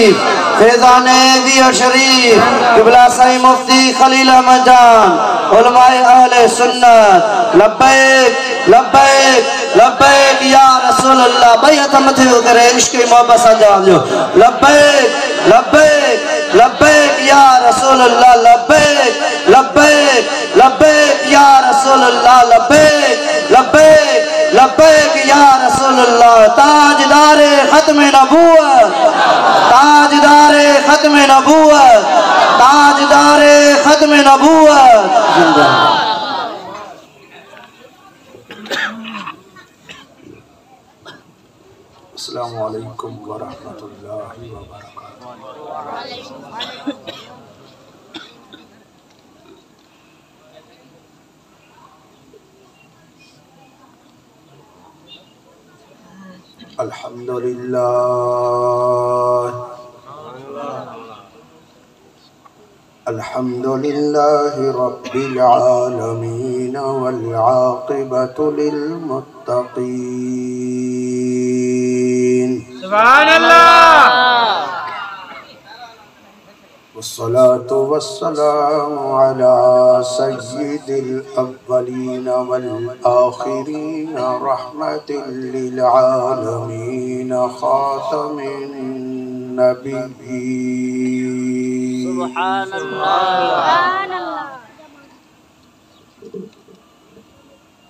शरीफ, फैज़ाने दिया शरीफ, क़िबला साईं मुफ्ती खलील अहमद जान, उलमाए अहले सुन्नत, लब्बैक लब्बैक लब्बैक या रसूल अल्लाह। बैत मथे करे इश्क़ मोहब्बत सां जवाब ॾियो। लब्बैक लब्बैक लब्बैक या रसूल अल्लाह, लब्बैक लब्बैक लब्बैक या रसूल अल्लाह, लब्बैक लब्बैक लब्बैक या रसूल अल्लाह। ताजदारे खत्म नबूवत, ताजदारे खत्म नबूवत, ताजदारे खत्म नबूवत। अस्सलामु अलैकुम व रहमतुल्लाहि व बरकातुहू। अल्हम्दुलिल्लाह अल्हम्दुलिल्लाहि रब्बिल आलमीन वल आक़िबतु लिल मुत्तक़ीन। सुभान अल्लाह। वस्सलातु वस्सलामु अला सय्यिदिल अव्वलीन वल आखिरीन रहमतिल लिल आलमीन खातमिन नबिय्यीन। सुभान अल्लाह।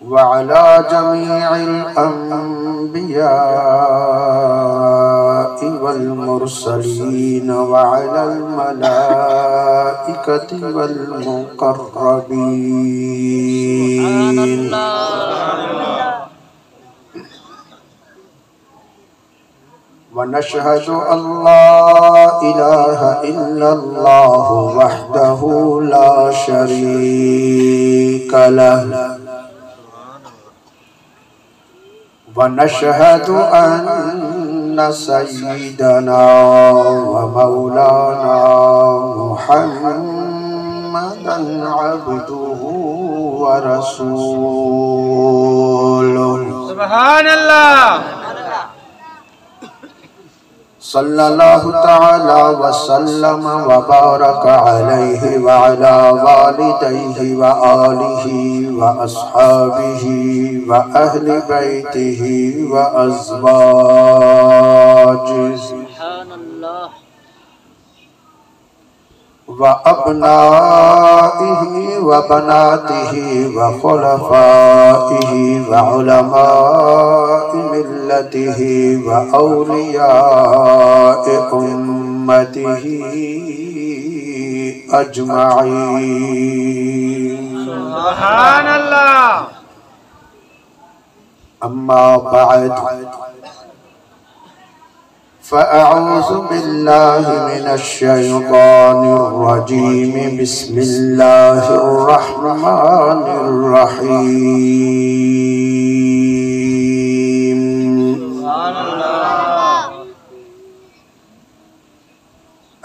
वअला जमीइल अंबियाइ वल मुरसलीन वअलल मलाइकति वल मुक़र्रबीन। वनशहदु अल्ला इलाहा इल्लल्लाह वहदहु ला शरीका लहु वनशहदु अन्ना सय्यिदना व मौलाना मुहम्मदन अब्दुहु व रसूलुहु। सुभान अल्लाह। सल्लल्लाहु तआला व सल्लम व बारक अलैहि व अला वालिदैहि व आलिहि व अस्हाबिहि व अहलि बैतिहि व अज़वाजिहि सुब्हानल्लाह व अब्नाइहि व बनातिहि व खुलफाइहि व उलमाइ मिल्लतिहि व औलियाए उम्मतिहि अजमाईन। सुभान अल्लाह। अम्मा बाद फ़अऊज़ु बिल्लाहि मिनश शैतानिर रजीम। बिस्मिल्लाहिर रहमानिर रहीम। सुभान अल्लाह।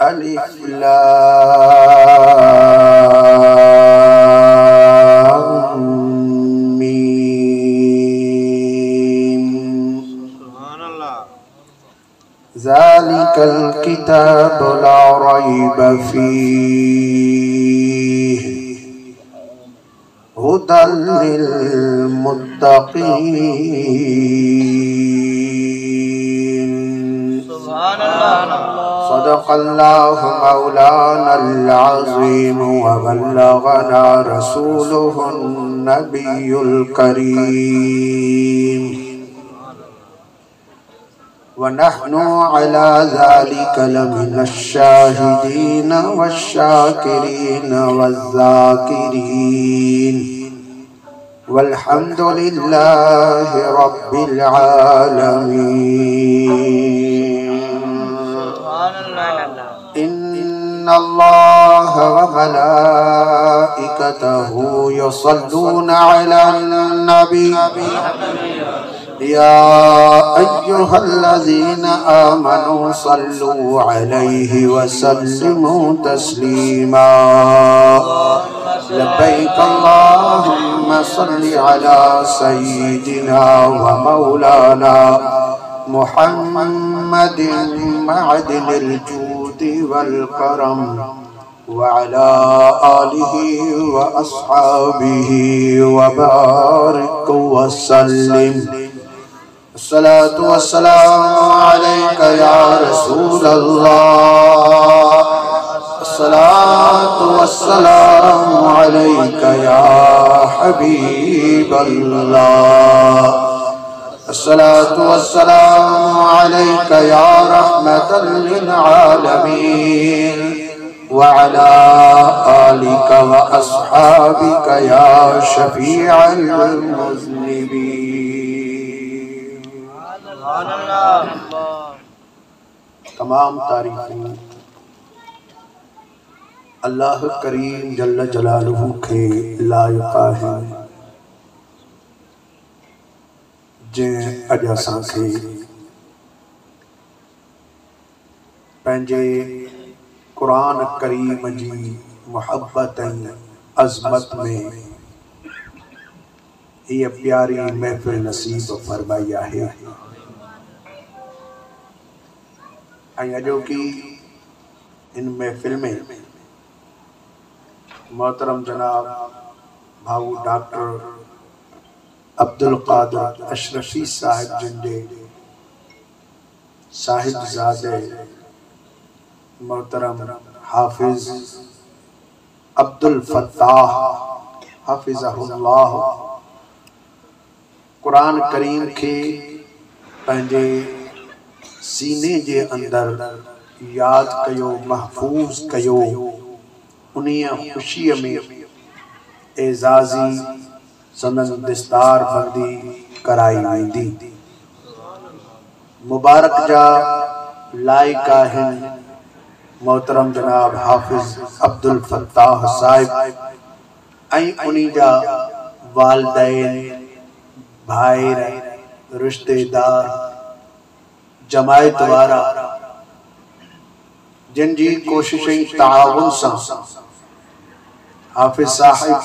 अलिफ लाम मीम। सुभान अल्लाह। ज़ालिकल किताबु ला रैब फ़ीहि हुदल लिल मुत्तक़ीन। सुभान अल्लाह। सदक़ल्लाहु मौलानल अज़ीम व बल्लगना रसूलुहुन नबियुल करीम व नहनु अला ज़ालिका लमिनश शाहिदीन वश्शाकिरीन वज़्ज़ाकिरीन वल्हम्दुलिल्लाहि रब्बिल आलमीन। इन्नल्लाह व मलाइकतहु युसल्लूना अलन नबी या अय्युहल्लज़ीना आमनू सल्लू अलैहि व सल्लिमू तस्लीमा। लब्बैक अल्लाहुम्मा सल्लि अला सय्यिदिना व मौलाना मुहम्मदिन मअदिनिल जूदि वल करम व अला आलिहि व अस्हाबिहि व बारिक व सल्लिम। अस्सलातु वस्सलामु अलैका या रसूलल्लाह, अस्सलातु वस्सलामु अलैका या हबीबल्लाह, अस्सलातु वस्सलामु अलैका या रहमतल लिल आलमीन व अला आलिका व अस्हाबिका या शफीअल मुज़निबीन। तमाम तारीफ़ें अल्लाह करीम जल्ल जलालुहु के लायक है, जंहिं अॼु असांखे पंहिंजे क़ुरान करीम जी मुहब्बत ऐं अज़मत में हीअ प्यारी महफ़िल नसीब फरमाई आहे। ऐं अॼोकी इन महफ़िल में मोहतरम जनाब भाऊ डॉक्टर अब्दुल कादिर अशरफी साहिब जिनके साहिबजादे मोहतरम हाफिज अब्दुल फत्ताह हाफिज़हुल्लाह कुरान करीम के पंहिंजे सीने जे अंदर याद कयो, महफूज कयो। उन्हीं खुशी में एजाजी सनन दिस्तार बंदी कराई वेंदी। मुबारक जा लायक आहिनि मोहतरम जनाब हाफिज अब्दुल फत्ताह साहिब ऐं उन्हीं जा वालिदैन, भाइर, रिश्तेदार, जमायत वारा जिन जी कोशिशें ताउन सां हाफिज साहिब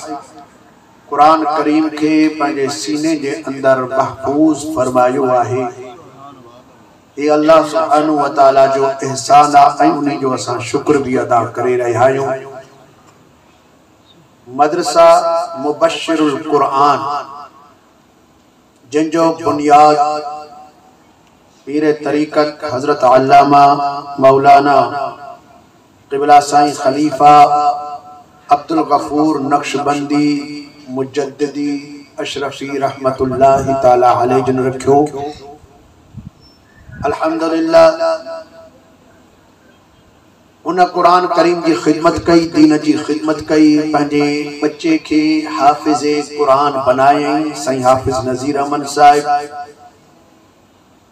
कुरान करीम के पंहिंजे सीने जे अंदर महफूज फरमायो आहे। ये अल्लाह सुब्हानहु व तआला जो एहसान आहे, उन्हीं जो असां शुक्र भी अदा करे रहिया आहियूं। मदरसा मुबश्शिरुल कुरान जिन जो बुनियाद पीर तरीक़त हजरत अल्लामा मौलाना क़िबला साईं खलीफा अब्दुल गफूर नक्शबंदी मुजद्दिदी अशरफी रहमतुल्लाहि ताला अलैहि जिन रखियो। अल्हम्दुलिल्लाह उन कुरान करीम की खिदमत कई, दीन की खिदमत कई, पंहिंजे बच्चे के हाफिज़े कुरान बनाए साईं हाफिज नज़ीर अमन साहिब।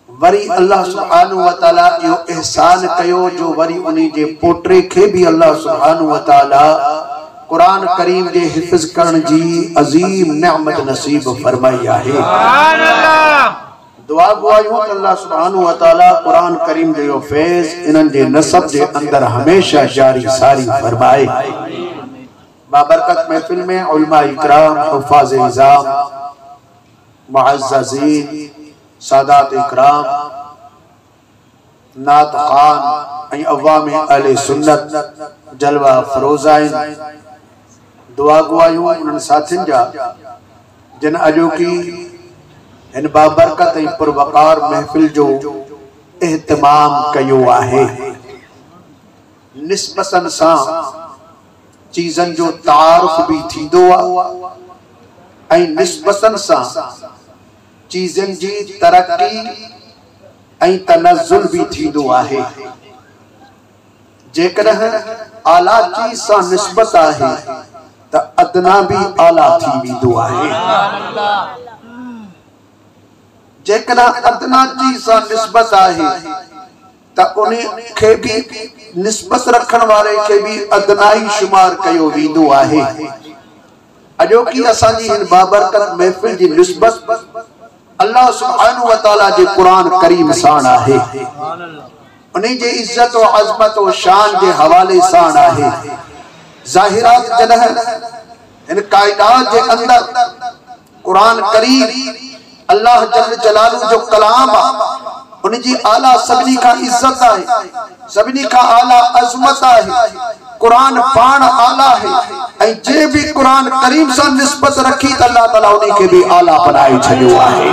वरी अल्लाह सुब्हानहु व तआला यो एहसान कयो जो वरी उन्हीं जे पोटरे के भी अल्लाह सुब्हानहु व तआला कुरान करीम के हिफ्ज़ करण जी अजीम नेमत नसीब फरमाई आहे। सुभान अल्लाह। दुआ गुआयूं त अल्लाह सुब्हानहु व तआला कुरान करीम जो फैज़ इन्हनि जे नसब जे अंदर हमेशा जारी सारी फरमाए। बाबरकत महफिल में उलमा इकराम, हुफ़ाज़ निज़ाम, मुअज़्ज़ज़ीन, सादात इकराम, नात खान ऐं अवाम अहले सुन्नत जलवा फरोज़ाइन। दुआ गुआयूं उन्हनि साथियुनि जा जिन अॼोकी इन बाबरकत ऐं पुरवकार महफिल जो एहतमाम कयो आहे। निस्बतन सां चीज़न जो तारुफ भी थींदो आहे ऐं निस्बतन सां चीज़न जी तरक्की ऐं तनज़ुल भी थींदो आहे। जेकॾहिं आला चीज़ सां निस्बत आहे त अदना भी आला थी वेंदो आहे। जेकॾहिं अदना चीज़ सां निस्बत आहे त उन्हें खे भी निस्बत रखण वारे के भी अदनाई शुमार कयो वेंदो आहे। अॼोकी असांजी हिन बाबरकत महफिल जी निस्बत अल्लाह सुब्हानहु व तआला जे कुरान करीम सां आहे। उन्हीं जे इज्जत और अजमत और शान के हवाले सां आहे। ज़ाहिरात जॾहिं इन कायनात जे अंदर कुरान करीम अल्लाह जल्ल जलालु जो कलाम उनजी आला सभिनी का इज्जत है, सभिनी का आला अजमत है। कुरान पाण आला है ऐं जे भी कुरान करीम से निस्बत रखी त अल्लाह ताला उन्हीं के भी आला बनाए छॾियो आहे।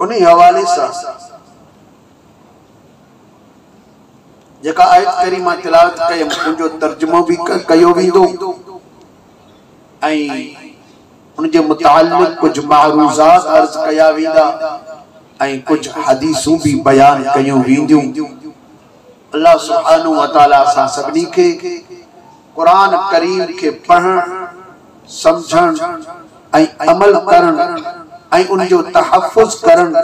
उन्हीं हवाले से जेका आयत करीमा तिलावत कयम उनजो तर्जुमो भी कयो वेंदो ऐं उनजे मुतालिक कुछ मारूज़ात अर्ज कया वेंदा ऐं कुछ हदीसूं भी बयान कयूं वेंदियूं। अल्लाह सुब्हानहु व तआला असां सभिनी खे कुरान करीम के पढ़ण, समझण ऐं अमल करण ऐं उनजो तहफ़्फ़ुज़ करण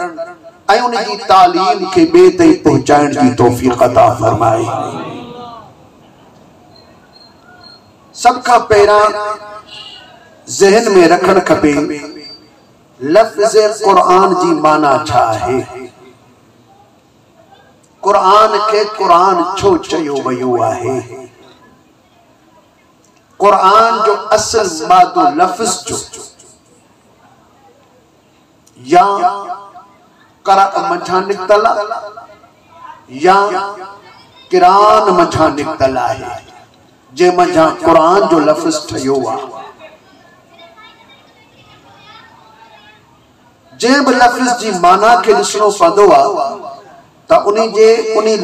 ऐं उनजी तालीम के ॿिए ताईं पहुचाइण जी तौफ़ीक़ अता फरमाए। सब खां पहिरां ज़हन में रखण खपे लफ्ज़ कुरान जी माना छा आहे। कुरान के कुरान छो चयो वियो आहे। कुरान जो असल मादो लफ्ज़ जो या करा मझा निकतल या किरान मझा निकतल आहे, जे मझा कुरान जो लफ्ज़ ठहियो आहे। जे भी लफ्ज़ जी माना के ॾिसणो पवंदो आहे त उन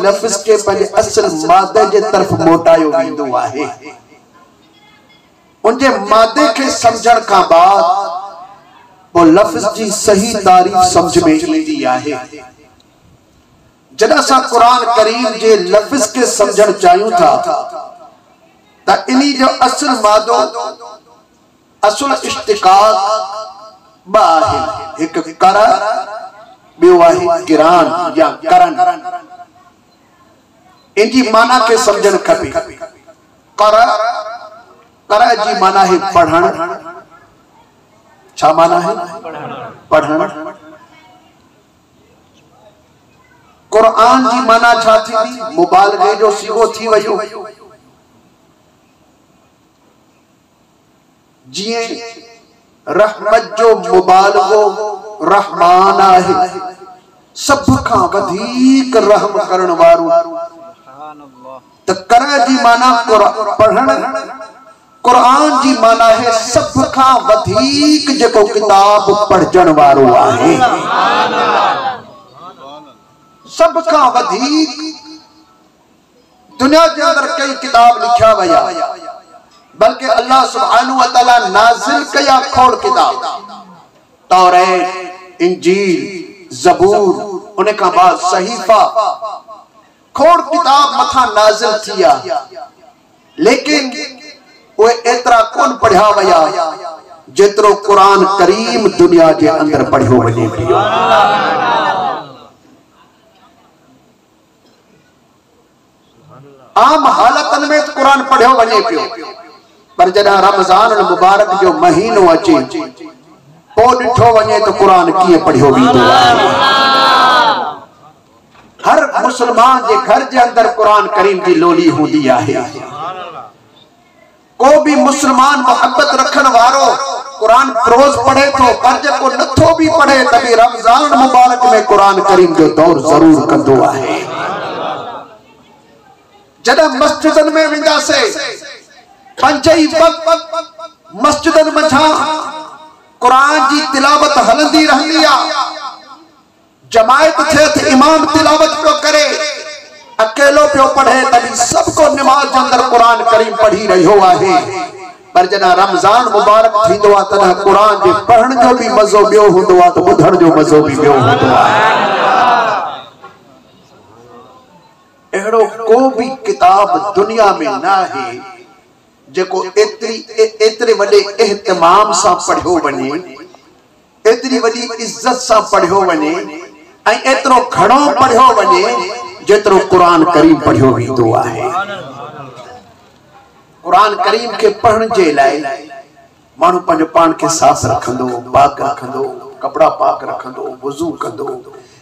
लफ्ज़ के पंहिंजे असल मादे जे तरफ़ मोटायो वेंदो आहे। उनजे मादे के समझण खां बाद वो लफ्ज़ जी सही तारीफ समझ में ईंदी आहे। जॾहिं असां कुरान करीम जे लफ्ज़ के समझण चाहियूं था त इन्ही जो असल मादो, असल इश्तिकाक ॿ आहे, हिकु कर, ॿियो आहे किरान या करन। इनजी माना के समझण खपे। कर जी माना है पढ़ण। छा माना है? पढ़ण। कुरान जी माना छा थी? मुबालगे जो सीगो थी वयो। जिए रहमत जो मुबालगो रहमान आहे, सब खां वधीक रहम करण वारो। त कर जी माना पढ़ण, कुरान जी माना है सब खां वधीक जेको किताब पढ़जण वारो आहे। सब खां वधीक दुनिया के अंदर कई किताब लिखा वया, बल्कि अल्लाह सुब्हानहु व तआला नाज़िल कया खोड़ किताब, तौरात, इंजील, ज़बूर, उन का बाद सहीफा, खोड़ किताब मथा नाज़िल थिया, लेकिन वो एतरा कोन पढ़िया वया जेतरो कुरान करीम दुनिया के अंदर पढ़ियो वने पियो। आम हालतन में कुरान पढ़ियो वने पियो, पर जॾहिं रमज़ान मुबारक जो महीनो अचे पो ॾिठो वञे तो कुरान कीअं पढ़ियो वेंदो आहे। हर मुसलमान जे घर जे अंदर कुरान करीम जी लोली हूंदी आहे। को भी मुसलमान मोहब्बत रखन वारो कुरान रोज पढ़े तो, पर जेको नथो भी पढ़े तभी रमजान मुबारक में कुरान करीम जो दौर जरूर कंदो आहे। जॾहिं मस्जिदन में वेंदासे पंजई वक्त मस्जिदन मझा कुरान जी तिलावत हलंदी रहंदी आहे। जमायत थे तो इमाम तिलावत पियो करे, अकेलो पियो पढ़े, तभी सबको नमाज के अंदर कुरान करीम पढ़ी रहियो आहे। पर जॾहिं रमज़ान मुबारक थींदो आहे तॾहिं कुरान जे पढ़ण जो भी मज़ो ॿियो हूंदो आहे, तो ॿुधण जो मज़ो भी ॿियो हूंदो आहे। अहिड़ो को भी किताब दुनिया में न आहे जेको एतरे वॾे एहतमाम सां पढ़ियो वञे, एतरी वॾी इज्जत सां पढ़ियो वञे ऐं एतिरो घणो पढ़ियो वञे जेतिरो कुरान करीम पढ़ियो वेंदो आहे। कुरान करीम के पढ़ण जे लाइ माण्हू पंहिंजो पाण खे साफ़ रखंदो, पाक रखंदो, कपड़ा पाक रखंदो, वुज़ू कंदो,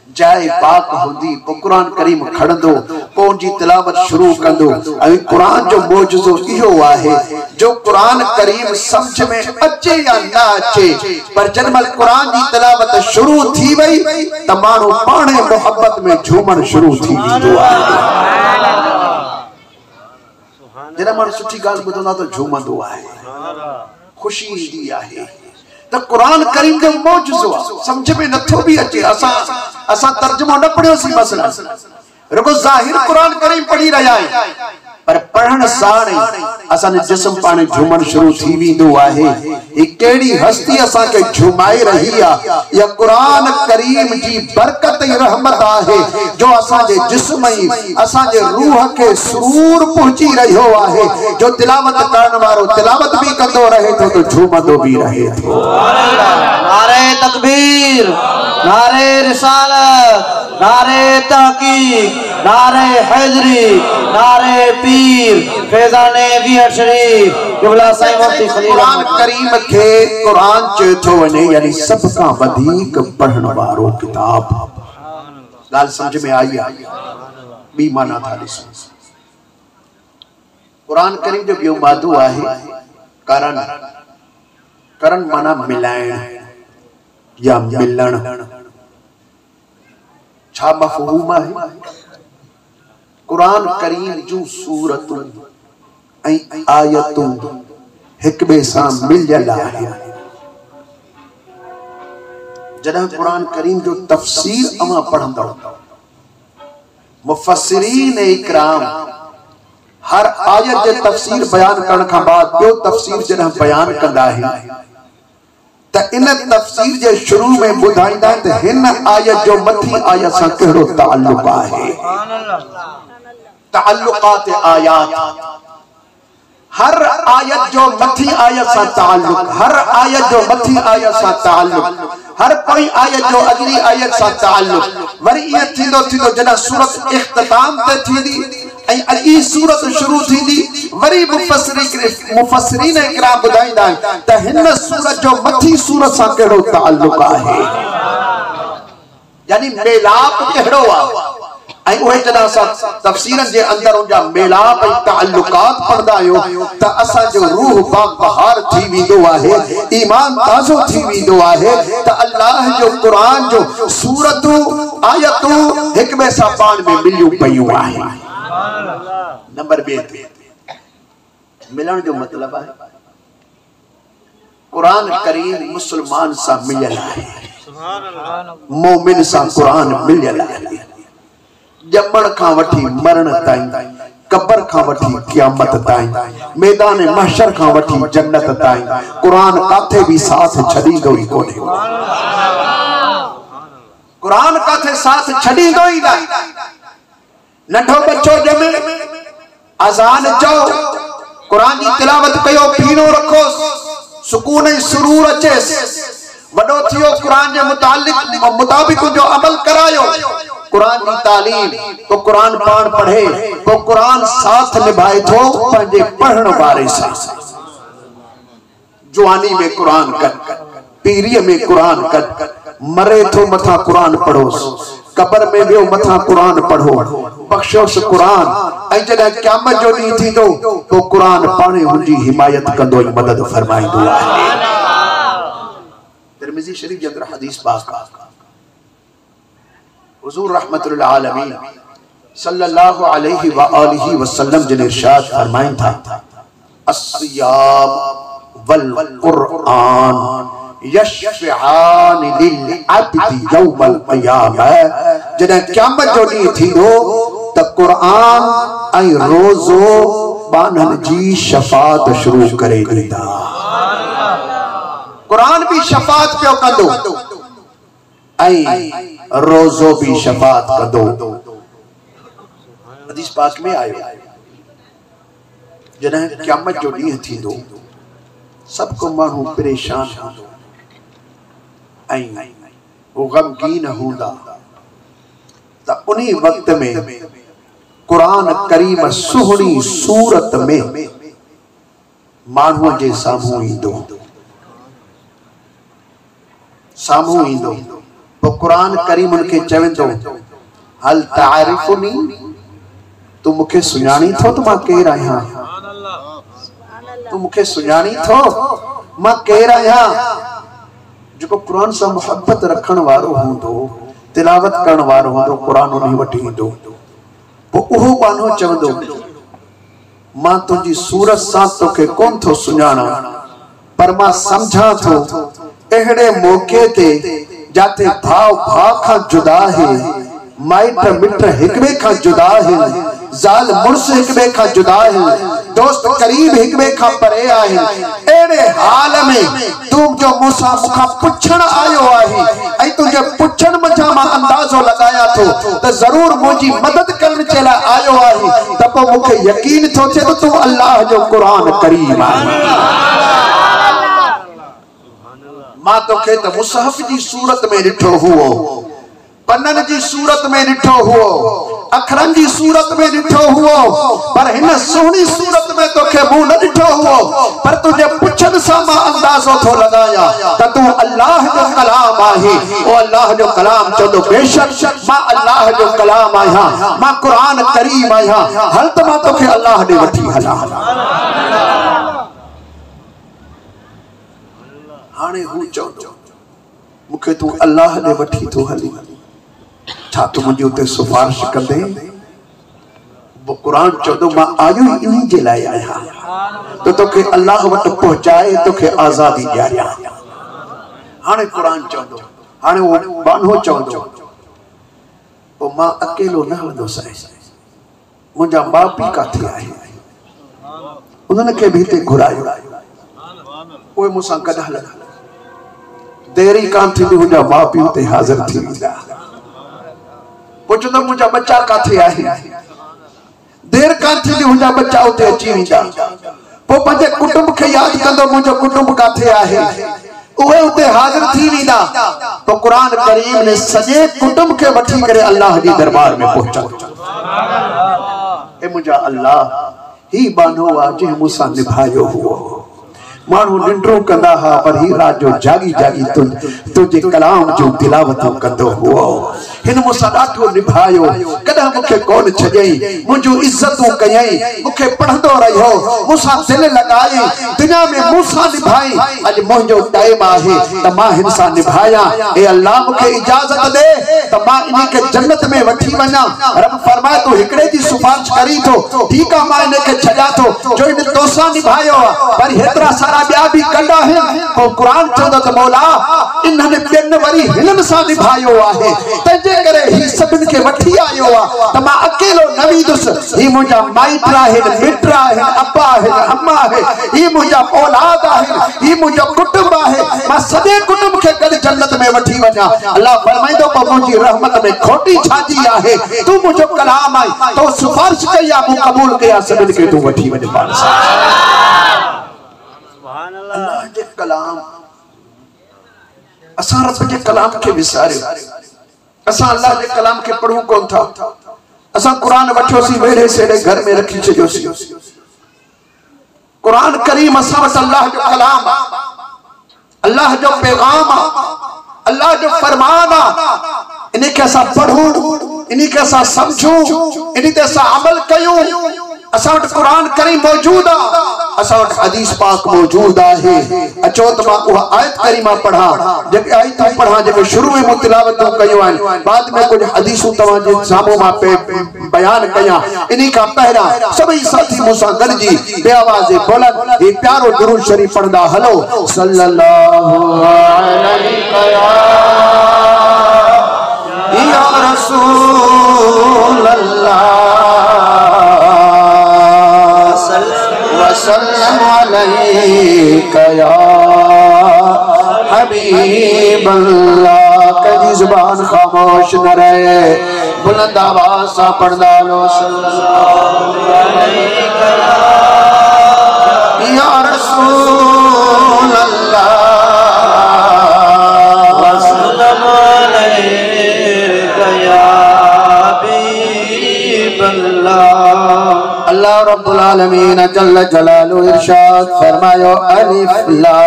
जाए पाक होंदी, पो कुरान करीम खणंदो, रुको जी तिलावत शुरू कंदो। ऐं कुरान जो मौजूदो इहो आहे जो कुरान करीम समझ में अचे या ना अचे, पर जन्मल कुरान जी तिलावत शुरू थी वई त माण्हू पाणे मोहब्बत में झूमण शुरू थी वेंदो आहे। जॾहिं माण्हू सुठी ॻाल्हि ॿुधंदो त झूमंदो आहे, खुशी ईंदी आहे। तो कुरान करीम जो मौजूदो समझ में नथो भी अचे, असा तर्जुमो न पढ़ियोसी, मसला रुको ज़ाहिर कुरान करीम पढ़ी रहा है, पर पढ़ण साण असन जिस्म पाने झूमण शुरू थी वेंदो आहे। ये केड़ी हस्ती असा के झुमाए रही आ, या कुरान करीम जी बरकत ही रहमत आहे जो असा जे जिस्म ही असा जे रूह के सुरूर पहुंची रहियो आहे। जो तिलावत करण वारो तिलावत भी कंदो रहे तो झूमंदो भी रहे थो। नारे तकबीर, नारे रिसालत, नारे तहकीक, नारे हैदरी, नारे पीर, फैजाने विहर शरीफ, क़िबला साईं मुफ्ती खलील। कुरान करीम के कुरान चेथो वने यानी सब का वधीक पढ़ण वारो किताब। गाल समझ में आई है? बी माना था ॾिसो। कुरान करीम जो बियो मादू आहे करण। करण माना मिलाइण या मिलण। छा मफ़हूम है? कुरान करीम जूं सूरतूं ऐं आयतूं हिक ॿिए सां मिलियल आहे। जॾहिं कुरान करीम जो तफ़सीर अवां पढ़ंदो, मुफ़स्सिरीन इकराम हर आयत जे तफ़सीर बयान करण खां बाद ॿियो तफ़सीर जॾहिं बयान कंदा आहिनि त इन तफ़सीर जे शुरू में ॿुधाईंदा आहिनि त हिन आयत जो मथी आयत सां कहिड़ो ताल्लुक़ आहे। ताल्लुक़ात आयात, हर आयत जो मथी आयत सां ताल्लुक़, हर आयत जो मथी आयत सां ताल्लुक़, हर कोई आयत जो अगली आयत सां ताल्लुक़। वरी ये थींदो थींदो जॾहिं सूरत इख्तिताम ते थींदी ऐं अॻी सूरत शुरू थींदी, वरी मुफ़स्सिरीन इकराम ॿुधाईंदा आहिनि त हिन सूरत जो मथी सूरत सां कहिड़ो ताल्लुक़ आहे, यानी मेलाप कहिड़ो आहे। ऐं उहे जॾहिं असां तफ़सीरनि जे अंदरि उनजा मेलाप ऐं ताल्लुकात पढ़ंदा आहियूं त असांजो रूह बाबहार थी वेंदो आहे, ईमान ताज़ो थी वेंदो आहे त अल्लाह जो क़ुरान जो सूरतूं आयतूं हिक ॿिए सां पाण में मिलियूं पयूं आहिनि। नंबर 2 मिलण जो मतलब है कुरान करीम मुसलमान सां मिलियल आहे, मोमिन सां कुरान मिलियल आहे। ॼमण खां वठी मरण ताईं, कब्र खां वठी क़यामत ताईं, मैदान महशर खां वठी जन्नत ताईं कुरान काथे भी साथ छॾींदो ई कोन्हे। कुरान काथे साथ छॾींदो ई न। नंढो बच्चो ॼमे, अज़ान चओ, कुरान जी तिलावत कयो, पीनो रखो, सुकून ऐं सुरूर अचेसि। वॾो थियो कुरान जे मुताबिक जो अमल करायो, कुरान की तालीम, तो कुरान पान पढ़े, तो कुरान साथ निभाए थो पंहिंजे पढ़ण वारे सां। जवानी में कुरान कट, पीरी में कुरान कट, मरे थो मथा कुरान पढ़ो, कब्र में वियो मथा कुरान पढ़ो, बख्शोस कुरान। ऐं जॾहिं क़यामत जो ॾींहुं थींदो तो कुरान पाणे हुनजी हिमायत कंदो, मदद फरमाईंदो आहे। तिरमिज़ी शरीफ जे अंदरि हदीस पाक हुज़ूर रहमतुल आलमीन सल्लल्लाहु अलैहि व आलिहि वसल्लम जिन इरशाद फरमाइन था, अस्सियाम वल कुरान यशफ़िआन लिल अब्दी यौमल क़यामह। जॾहिं क़यामत जो ॾींहुं थींदो त कुरान ऐं रोज़ो बानन जी शफ़ाअत शुरू करे ॾींदा। कुरान भी शफ़ाअत पियो कंदो ऐं रोज़ो भी शफ़ाअत कंदो। हदीस पाक में आयो, जॾहिं क़यामत जो ॾींहुं थींदो सब को माण्हू परेशान हूंदो ऐं वो गमगीन हूंदा, त उन्हीं वक्त में कुरान करीम सुहिणी सूरत में माण्हूअ जे साम्हूं ईंदो। तो कुरान करीम उनके चवेंदो, हल तारिफुनी, तू मुखे सुञाणी थो तो मां केर आहियां? तू मुखे सुञाणी थो मां केर आहियां? जो कुरान से मोहब्बत रखण वारो होंदो, तिलावत करण वारो होंदो, कुरान उन्हीं वठी ईंदो, पोइ उहो बानो चवंदो मां तुझी सूरत सां तोखे कोन थो सुञाणा, पर मां समझा थो अहिड़े मौके ते जाते भाव भाव खां जुदा है, माइट मिट हिक ॿिए खां जुदा है, ज़ाल मुड़स हिक ॿिए खां जुदा है, दोस्त करीब हिक ॿिए खां परे आहे। अहिड़े हाल में तू जो मूंसां मुखां पुछण आयो आहे ऐं तुंहिंजे पुछण मंझां मां अंदाज़ो लगाया थो त ज़रूर मुंहिंजी मदद करण जे लाइ आयो आहे, त पोइ मूंखे यकीन थो थिए त तू अल्लाह जो क़ुरान करीम आहे। मां तोखे त मुसहफ जी सूरत में ॾिठो हुओ, पन्नन जी सूरत में ॾिठो हुओ, अखरन जी सूरत में ॾिठो हुओ, पर हिन सुहिणी सूरत में तोखे मुंहुं न ॾिठो हुओ, पर तुंहिंजे पुछण सां मां अंदाज़ो थो लगाया त तू अल्लाह जो कलाम आहे। ओ अल्लाह जो कलाम चवंदो बेशक मां अल्लाह जो कलाम आहियां, मां क़ुरान करीम आहियां, हल त मां तोखे अल्लाह ॾे वठी हलां। हाणे हू चवंदो मूंखे तू अल्लाह ॾे वठी थो हली, छा तू मुंहिंजी उते सिफारिश कंदे? क़ुरान चवंदो मां आयो इन जे लाइ आहियां त तोखे अल्लाह वटि पहुचाए, तोखे आज़ादी ॾियारियां। हाणे क़ुरान चवंदो, हाणे उहो बानो चवंदो पोइ मां अकेलो न हलंदुसि, मुंहिंजा माउ पीउ काथे आहे, उन्हनि खे बि हिते घुरायो, उहे मूंसां गॾु हलंदा, देरी कान थींदी मुंहिंजा माउ पीउ हुते हाज़िर थी वेंदा। पोइ चवंदो मुंहिंजा बच्चा काथे आहे, देर कान थींदी मुंहिंजा बच्चा हुते अची वेंदा। पोइ पंहिंजे कुटुंब खे यादि कंदो मुंहिंजो कुटुंब काथे आहे, उहे हुते हाज़िर थी वेंदा। तो कुरान करीम ने सॼे कुटुंब खे वठी करे अल्लाह जे दरबार में पहुचायो। ए मुंहिंजा अल्लाह ही बानो आहे जंहिं मूंसां निभायो हुओ। मानू निंड्रो कंदा हा पर ही रात जो जागी जागी तुझे कलाम जो तिलावत कंदो हुओ। हिन मूंसां ॾाढो निभायो, कॾहिं मूंखे कोन छॾियई, मुंहिंजूं इज़तूं कयई, मूंखे पढ़ंदो रहियो, मूंसां दिलि लॻाई, दुनिया में मूंसां निभाई। अॼु मुंहिंजो टाइम आहे त मां हिन सां निभायां। ए अल्लाह मूंखे इजाज़त दे त मां इन खे जन्नत में वठी वञा। रब फरमाए तूं हिकिड़े जी सिफारिश करी थो, ठीकु आहे मां इन खे छॾियां थो जो इन तोसां निभायो आहे, पर हेतिरा सारा ॿिया बि कंदा आहिनि। पोइ क़ुरान चवंदो त मौला इन्हनि ॿियनि वरी हिननि सां निभायो आहे, तंहिंजे करे ही सभिनि खे वठी आयो आहे त मां अकेलो न वेंदुसि। ही मुंहिंजा माइट आहिनि, मिट आहिनि, अब्बा आहिनि, अम्मा आहे, ही मुंहिंजा औलाद आहिनि, ही मुंहिंजो कुटुंब आहे, मां सॼे कुटुंब खे गॾु जन्नत में वठी वञा। अल्लाह फरमाईंदो पर मुंहिंजी रहमत में खोटी छाजी आहे, तू मुंहिंजो कलाम आई, तो सिफारिश कई आहे, मूं क़बूल कया, सभिनि खे तू वठी वञ। अल्लाह जे कलाम, असां रब जे कलाम खे विसारियो, असां अल्लाह जे कलाम खे पढ़ूं कोन था। असां कुरान वठोसीं वेड़े सेड़े घर में रखी छॾियोसीं। कुरान करीम असां वटि अल्लाह जो कलाम, अल्लाह जो पैगाम, अल्लाह जो फरमान आहे। इन खे असां पढ़ूं, इन खे असां समझूं, इन ते असां अमल कयूं। असां वटि कुरान करीम मौजूद आहे, असां वटि हदीस पाक मौजूद आहे। अचो त मां उहा आयत करीमा पढ़ा, जेके आयतूं पढ़ा जेके शुरू में मूं तिलावतूं कयूं आहिनि, बाद में कुछ हदीसूं तव्हांजे साम्हूं मां बयान कयां। इन खां पहिरियां सभई साथी मूंसां गॾिजी बेआवाज़े बुलंद ही प्यारो दुरूद शरीफ पढ़ंदा हलो। सल्लल्लाहु अलैहि या रसूल अल्लाह वसल्लम अलैका या हबीब अल्लाह। कभी जुबान खामोश न रहे, बुलंद आवाज से पढ़ना लो। सल्लल्लाहु अलैका या रसूल अल्लाह वसल्लम अलैका या हबीब अल्लाह। अल्लाह रब्बुल आलमीन जल्ल जलालुहु इरशाद फरमायो अलिफ लाम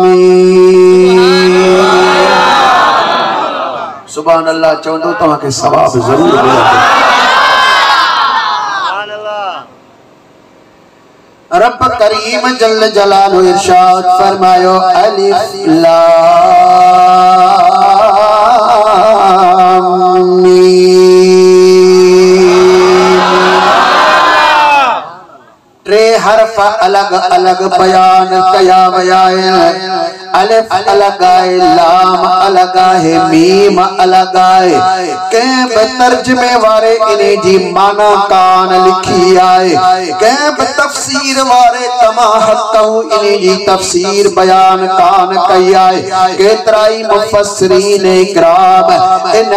मीम। सुभान अल्लाह चवंदो तव्हांखे सवाब ज़रूर मिलंदो। रब करीम जल्ल जलालहु इरशाद फरमायो अलिफ लाम मीम। टे हरफ अलग अलग बयान कया वया है। अलिफ अलग है, लाम अलग है, मीम अलग है। कंहिं बि तर्जुमे वारे इन्हे जी माना कान लिखी आहे, कंहिं बि तफ़सीर वारे कमा हक़हु इन्हे जी तफ़सीर बयान कान कई आहे। केतिरा ई मुफ़स्सिरीन इकराम इन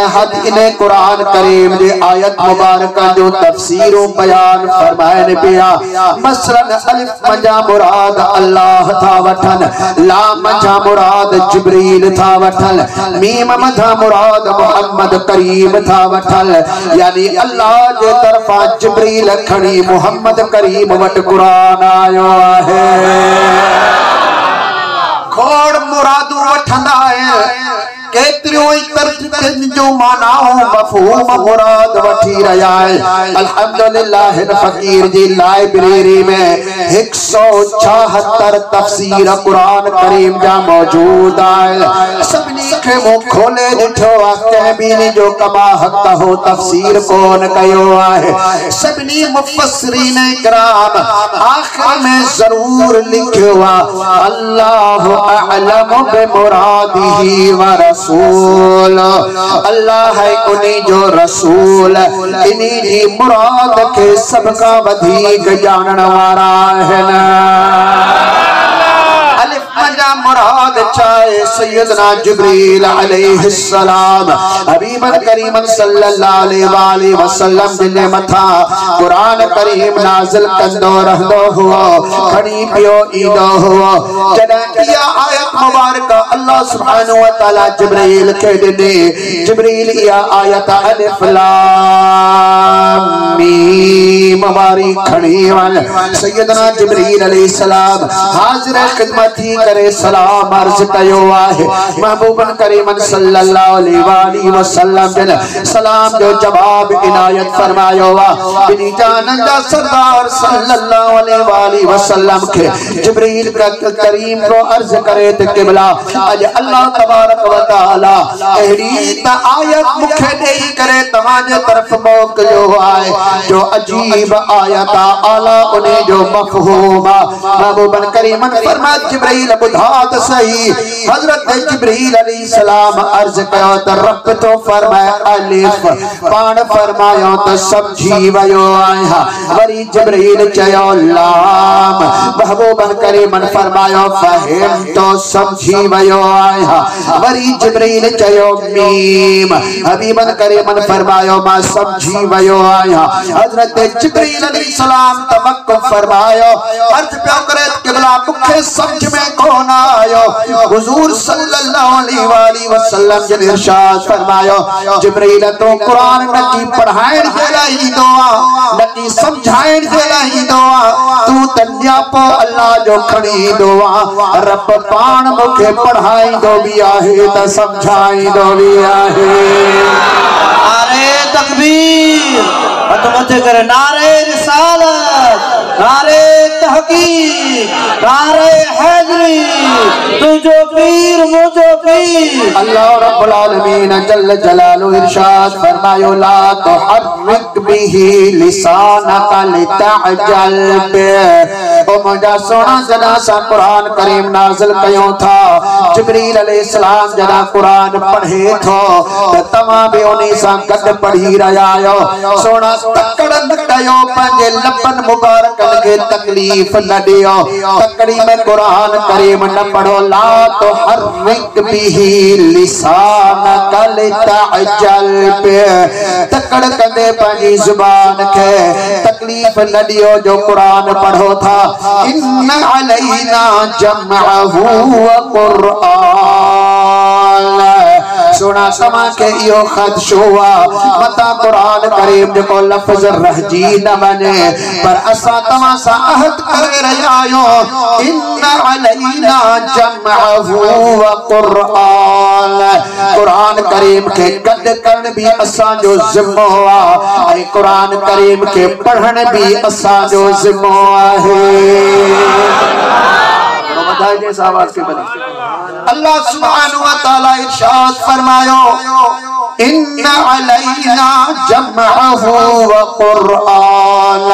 क़ुरान करीम जे आयत मुबारक जो तफ़सीरूं बयान फरमाइनि पिया। मसलन अलिफ मंझां मुराद अल्लाह था वठन, लाम मंझां मुराद जिब्रील था वठल, मीम मंझां मुराद मोहम्मद करीम था वठल। यानी अल्लाह जे तरफा जिब्रील खणी मोहम्मद करीम वट कुरान आयो आहे। खोड़ मुरादू वठंदा है, केतिरियों ई तर्जुमनि जो मानाऊं मफ़हूम मुराद वठी रहिया है। अल्हम्दुलिल्लाह हिन फ़कीर जी लाइब्रेरी में 176 तफ़सीर कुरान करीम जा मौजूद आहे। सभिनी खे मूं खोले ॾिठो आहे, कंहिं बि जो कमा हक़ हो तफ़सीर कोन कयो आहे। सभिनी मुफ़स्सिरीन इकराम आख़िर में ज़रूर लिखियो आहे अल्लाहु अअलमु बिमुरादिही व रसूल। अल्लाह है उन्हीं जो रसूल, इन्हीं जी मुराद के सबका वधीक जानण वारा है ना। अलिफ मंझां मुराद चाहे सैयदना जिब्रील अलैहिस्सलाम हबीबन करीमन सल्लल्लाहु अलैहि वसल्लम जिने मथा कुरान करीम नाज़िल कंदो रहंदो हुओ, खणी पियो ईंदो हुओ। जॾहिं इहा आयत मुबारक अल्लाह सुब्हानहु व तआला जिब्रील खे ॾिनी, जिब्रील इहा आयत अलिफ लाम मीम वारी खणी वञ। सैयदना जिब्रील अलैहिस्सलाम हाज़िर ख़िदमत थी करे सलाम अर्ज़ कयो आहे। महबूबन करीमन सल्लल्लाहु अलैहि वसल्लम जिन सलाम जो जवाब इनायत फरमायो आहे। बिनी जानन जा सरदार सल्लल्लाहु अलैहि वसल्लम के जिब्रील करीम को अर्ज़ करे त क़िबला अज अल्लाह तबारक व तआला अहिड़ी त आयत मुखे ॾेई करे तव्हां जे तरफ़ मोकिलियो आहे जो अजीब आयत आला उन्हें जो मफ़हूम महबूबन करीमन फरमाया जिब्रील बुधा त सही। हजरत जिब्रील अलैहिस्सलाम अर्ज़ कयो त रब तो फरमाया अलिफ, पाण फरमायो त समझी वयो आहियां। वरी जिब्रील चयो लाम, महबूबन करीमन फरमायो फहिम तो समझी वयो आहियां। वरी जिब्रील चयो मीम, हबीबन करीमन फरमायो मां समझी वयो आहियां। हजरत जिब्रील अलैहिस्सलाम तवक्कुफ फरमायो, अर्ज़ पियो करे क़िबला मुखे समझ में कोन आयो। हुजूर सल्लल्लाहु अलैहि वसल्लम जिन इरशाद फरमायो जिब्रील तो कुरान न की पढ़ाइण जे लाइ ईंदो आहे, न की समझाइण जे लाइ ईंदो आहे। तू तन्यापो अल्लाह जो खणी ईंदो आहे। रब पाण मुखे पढ़ाईंदो बि आहे त समझाईंदो बि आहे। नारे तकबीर, हथ मथे करे नारे रिसालत, नारे तहकीक, नारे हैदरी, तुझो पीर मुझो पीर। अल्लाह रब्बुल आलमीन जल्ल जलालहु इरशाद फरमायो ला तुहर्रिक बिही लिसानका लितअजल बि। ओ मुंहिंजा सोना जना सा कुरान करीम नाज़िल कयो था, जिब्रील अलैहिस्सलाम जना कुरान पढ़े थो त तव्हां बि उन्हीं सां गॾु पढ़ी रहिया आहियो। सोना तकड़ न कयो, पंहिंजे लबन मुबारकन खे तकलीफ़ न ॾियो। तकड़ी में कुरान करीम न पढ़ो। ला तुहर्रिक बिही लिसानका लितअजल बि। तकड़ कंदे पंहिंजी ज़ुबान खे तकलीफ़ न ॾियो जो कुरान पढ़ो था। इन्न अलैना जमअहु व क़ुरआन। सोना तमा के यो खदश हुआ मता कुरान करीम जो लफ्ज रहजी न बने पर असा तमा सा अहद कर रहियो इन्ना अलैना जमअहु व कुरान कुरान करीम के गद करण भी असा जो जिम्मो हुआ ऐ कुरान करीम के पढ़न भी असा जो जिम्मो है बधाई दे आवाज के बनी अल्लाह सुब्हानहु व तआला इरशाद फरमायो इन्ना अलैना जमअहु व कुरान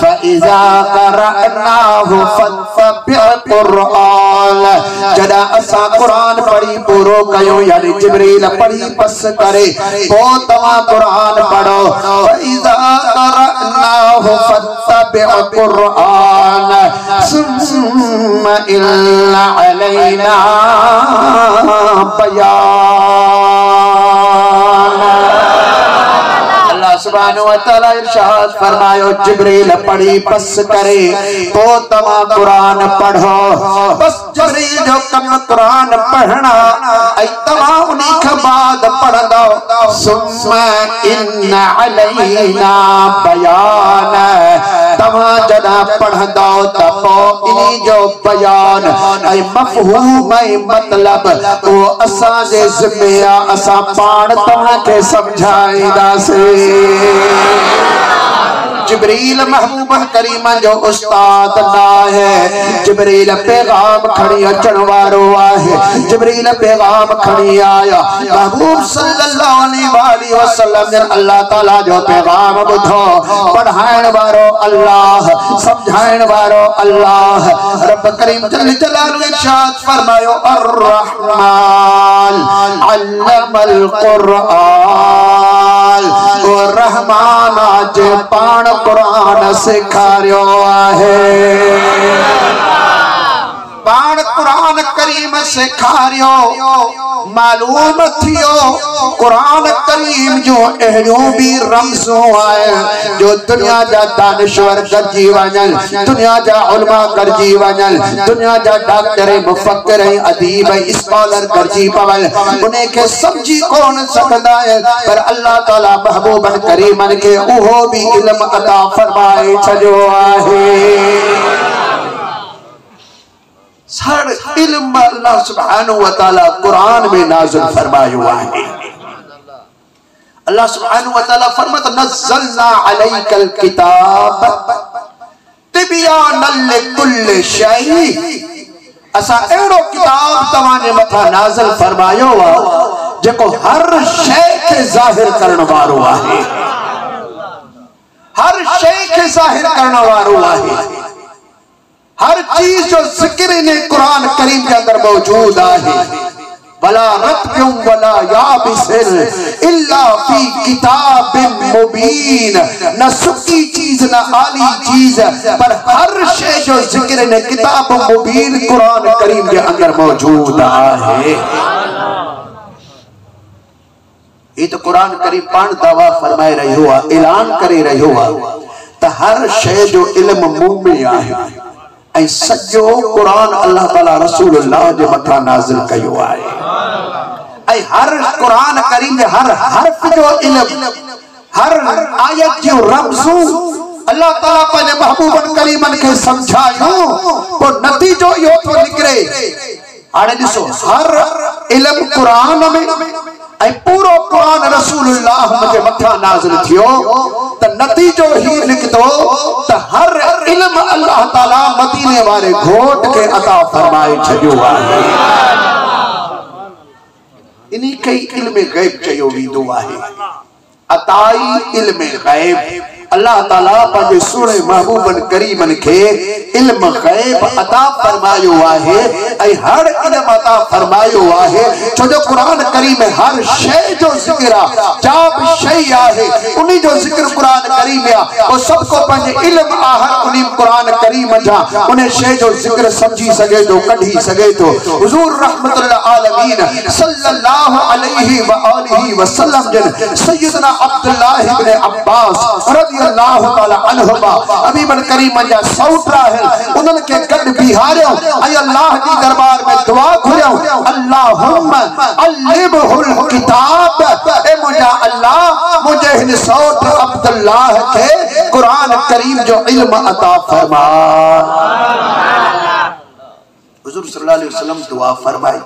फइज़ा क़रअनाहु फत्तबि' कुरान जदा असा कुरान पढ़ी पूरो कयो यानी जिब्रील पढ़ी बस करे तो तवा कुरान पढ़ो फइज़ा क़रअनाहु फत्तबि' कुरान सुम्मा इन्ना अलैना बयान अल्लाह सुब्हानहु व तआला इरशाद फरमायो जिब्रील पढ़ी बस करे तो तमा कुरान पढ़ो बस जिब्रील जो कम कुरान पढ़ना ऐ तमा उन्हीं के बाद पढ़ दो सुम्मा इन्ना अलैना बयान तमा जदा पढ़ दो तपो इन्हीं जो बयान ऐ मफहूम ऐ मतलब वो असा जे जिम्मेया असा पाण तमा के समझाईदा से जिब्रील महबूबा करीमा जो उस्ताद ना है जिब्रील पैगाम खड़ी अचण वारो आहे जिब्रील पैगाम खड़ी आया महबूब सल्लल्लाहु अलैहि वसल्लम ने अल्लाह ताला जो पैगाम बुधो पढ़ाइण वारो अल्लाह समझाइण वारो अल्लाह रब करीम जल जलालहु इरशाद फरमायो अर्रहमान अल्लमल कुरान ओ रहमान आज पाण कुरान सिखारियो आहे पाण कुरान करीम सिखारियो मालूम थियो कुरान करीम जो एड़ियों भी रमज़ो आए जो दुनिया जा दानिश्वर गरजी वजन दुनिया जा उलमा गरजी वजन दुनिया जा डॉक्टर मुफक्किर अदीब स्कॉलर गरजी पवल उन्हें के समझी कौन सकदा है पर अल्लाह ताला महबूबन करीमन के उहो भी इल्म अता फरमाए छजो आहे सर इल्म अल्लाह सुब्हानहु व तआला कुरान में नाज़िल फरमायो है अल्लाह सुब्हानहु व तआला फरमाता नज़्ज़लना अलैकल किताब तिबयानल लिकुल्लि शै असा एड़ो किताब तवाने मथा नाज़िल फरमायो है जेको हर शै के जाहिर करण वारो आहे हर शै के जाहिर करण वारो आहे हर चीज जो जिक्र ने कुरान करीम के अंदर मौजूद है वला रत्बिम वला याबिसिल इल्ला फी किताबिन मुबीन न सुकी चीज न आली चीज पर हर शय जो जिक्र ने किताब मुबीन कुरान करीम के अंदर मौजूद है ये तो कुरान करीम पान दावा फरमाए रही हुआ ऐलान करे रही हुआ तो हर शय जो इल्म मुंह में आहे ऐ सजो कुरान अल्लाह ताला रसूलुल्लाह जो मथा नाज़िल कयो आहे ऐ हर कुरान करीम जे हर हर्फ जो इल्म हर आयत जो रमज़ू अल्लाह ताला पंहिंजे महबूबन करीमन के समझायो तो नतीजो यो तो निकरे हाणे ॾिसो हर इल्म कुरान में ऐ पूरो कुरान रसूलुल्लाह मुझे मथा नाज़िल थियो त नतीजो ही निकतो त हर इल्म अल्लाह ताला मदीने वाले घोट के अता फरमाए छडियो आहे इनी कई इल्म गैब चयो वींदो आहे अताई इल्म गैब अल्लाह ताला पंहिंजे सुहिणे महबूबन करीमन के इल्म गैब अता फरमायो आहे ऐं हर इल्म अता फरमायो आहे छो जो कुरान करीम में हर शय जो जिक्र आहे जा भी शय आहे उन्हीं जो जिक्र कुरान करीम में वो सबको पंहिंजे इल्म आहे उन्हीं कुरान करीम जा उन शय जो जिक्र समझी सके तो कढी सके तो हुजूर रहमतुल आलमीन सल्लल्लाहु अलैहि व आलिहि वसल्लम जन सय्यदना अब्दुल्लाह इब्न अब्बास रज़ी रदियल्लाहु ताला अन्हुमा अभी बन करीम जा सौतरा है उन्हन के गड बिहारियो ऐ अल्लाह दी दरबार में दुआ घुरियो अल्लाहुम्मा अल्लिमहुल किताब ए मुझा अल्लाह मुझे हिन सौत अब्दुल्लाह के कुरान करीम जो इल्म अता फरमा। हुजूर सल्लल्लाहु अलैहि वसल्लम दुआ फरमाई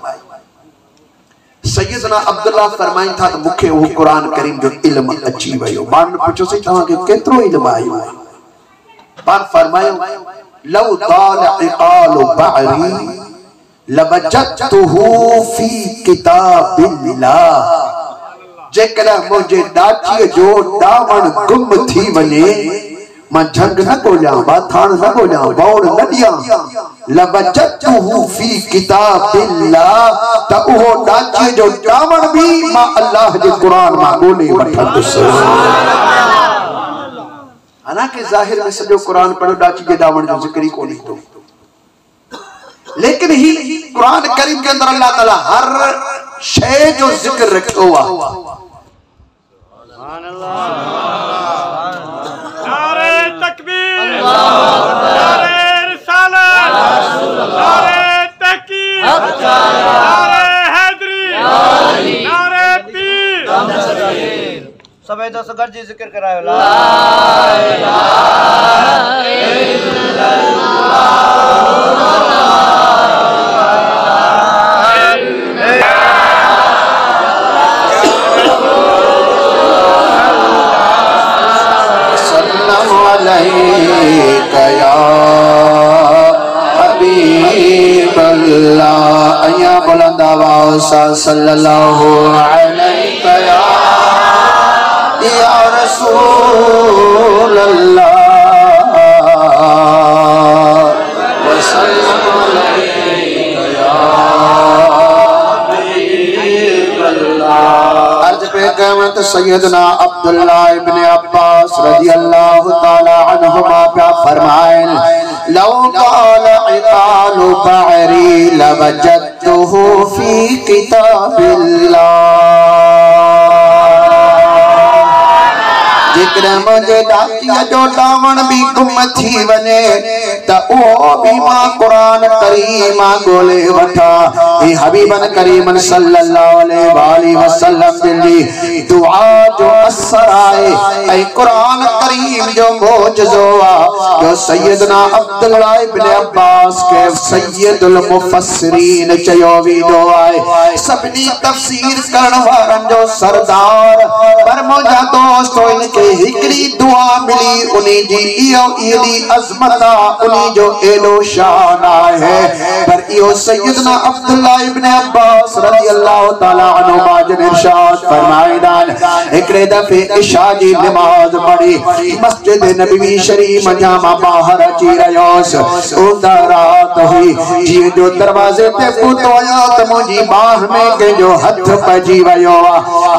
सैयदना अब्दुल्ला फरमाई था तो मुखे वो कुरान करीम जो इल्म अची वयो मान पूछो सही तवा के केतरो इल्म आयो पर फरमायो लौ ताल इकाल बहरी लबजतहु फी किताबिल्लाह जेकरा मुझे डाची जो दामन गुम थी वने मां झंग न कोलिया बाथान न कोलिया बौड़ न दिया लबजतहु फी किताबिल्लाह त ओहो डाची जो दामन भी मां अल्लाह जे कुरान मां गोले वठंद हालांकि जाहिर में सजो कुरान पढ़ो डाची जे दामन जो जिक्र ही कोनी तो लेकिन ही कुरान करीम के अंदर अल्लाह ताला हर शय जो जिक्र रखो हुआ सुभान अल्लाह नारे तकबीर नारे रिसालत नारे तहकीक नारे हैदरी नारे पीर सब दस गर्जी जिक्र करायो ला इलाहा इल्लल्लाह या हबीब अल्लाह या बुलंद आवाज़ सल्लल्लाहु अलैहि या रसूल अल्लाह व सल्लल्लाहु अलैहि या हबीब अल्लाह। अर्ज पे कहमत सैयदना अब्दुल्ला इब्न अब्बास रज़ियल्लाहु ताला अन्हुमा पे फरमाए लौ काल इकाल बहरी लवजतहु फी किताबिल्लाह जिक्र मुझे डाकिया जो दामन भी गुम थी वने त ओ भी मां कुरान करीम गोले वठा ए हबीबन करीमन सल्लल्लाहु अलैहि वसल्लम दिली दुआ जो असर आए ए कुरान करीम जो मौजज़ो आ जो सैयदना अब्दुल्ला इब्न अब्बास के सैयदुल मुफस्सिरीन चयो वीदो आए सबनी तफसीर करण वारन जो सरदार पर मुझा दोस्तों इनके हिकड़ी दुआ मिली उन्हीं जी इयो इली अजमता उन्हीं जो एलो शान है पर इयो सैयदना अब्दुल्ला इब्न अब्बास रज़ियल्लाहु ताला अन्हुमा जन इरशाद फरमाइदान एकरे दफे इशा जी नमाज पढ़ी मस्जिद नबवी शरीफ जामा बाहर अची रयोस उदा रात हुई जी जो दरवाजे ते पुतो आया त मुजी बाह में के जो हथ पजी वयो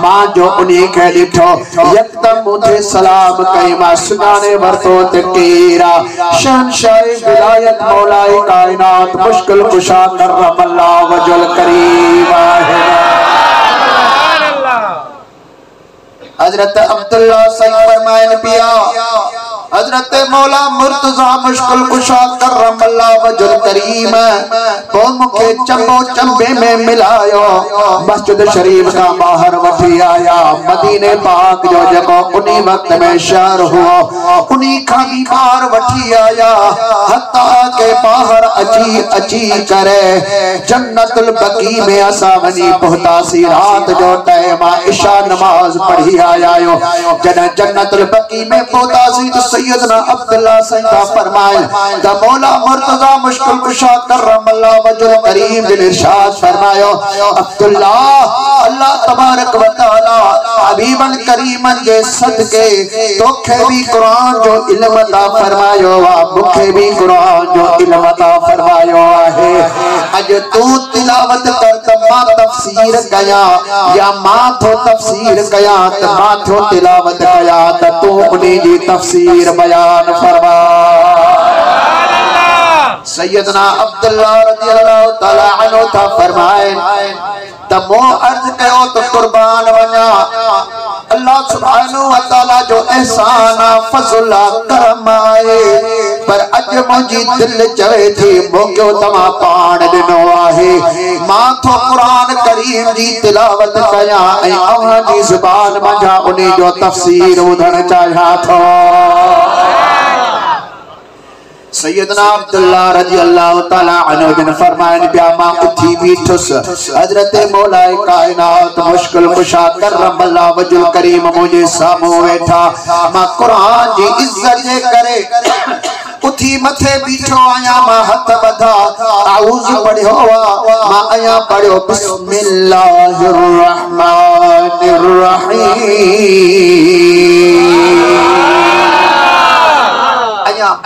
मां जो उन्हीं के दिठो यकदम मुझे सलाम कई मां सुनाने वरतो ते केरा शहंशाह विलायत मौलाए कायनात मुश्किल कुशा करमल्लाह वजल करीम है हजरत अब्दुल्ला सही फरमाए पिया हजरत मौला मुर्तजा मुश्किल कुशा करमल्लाह वजल करीम तो मुखे चंबो चंबे में मिलायो मस्जिद शरीफ का बाहर वठी आया मदीने पाक जो जगो उन्हीं वक्त में शहर हुआ उन्हीं का भी बाहर वठी आया हत्ता के बाहर अची अची करे जन्नतुल बकी में असा वनी पहुंचासी रात जो टाइम इशा नमाज पढ़ी आया जन जन्नतुल बकी में पहुंचासी तो सैयदना अब्दुल्ला सैयदा फरमाए द मौला मुर्तजा मुश्किल कुशा करमल्लाह वजल करीम ने इरशाद फरमायो अब्दुल्ला अल्लाह तबारक व तआला हबीबन करीमन के सदके तोखे भी कुरान जो इल्म अता फरमायो वा मुखे भी कुरान जो इल्म अता फरमायो है अज तू तिलावत कर त मां तफसीर कया या मां तो तफसीर कया त मां तो तिलावत कया त तू उन्हीं जी तफसीर बयान फरमा। सैयदना अब्दुल्ला रज़ियल्लाहु ताला अन्हु था फरमाए तमो अर्ज कयो तो कुर्बान वना अल्लाह सुब्हानहू व तआला जो एहसान फज़ल करम आए पर अज मुंहिंजी दिल चवे थी मोकियो तमा पाण ॾिनो आहे मां थो क़ुरान करीम जी तिलावत कयां ऐं अव्हां जी ज़ुबान मंझां उन जो तफ़सीर ॿुधण चाहियां थो। सैयदना अब्दुल्लाह रज़ी अल्लाह तआला अन्हु जन फरमाइन पिया मां उथी बीठुस हजरत मौलाए कायनात मुश्किल कुशा करम अल्लाह वजुल करीम मुझे सामू वेठा मां कुरान जी इज्जत जे करे उथी मथे बीठो आया मां हथ बधा आऊज़ पढ़ियो मां आया पढ़ियो बिस्मिल्लाहिर रहमानिर रहीम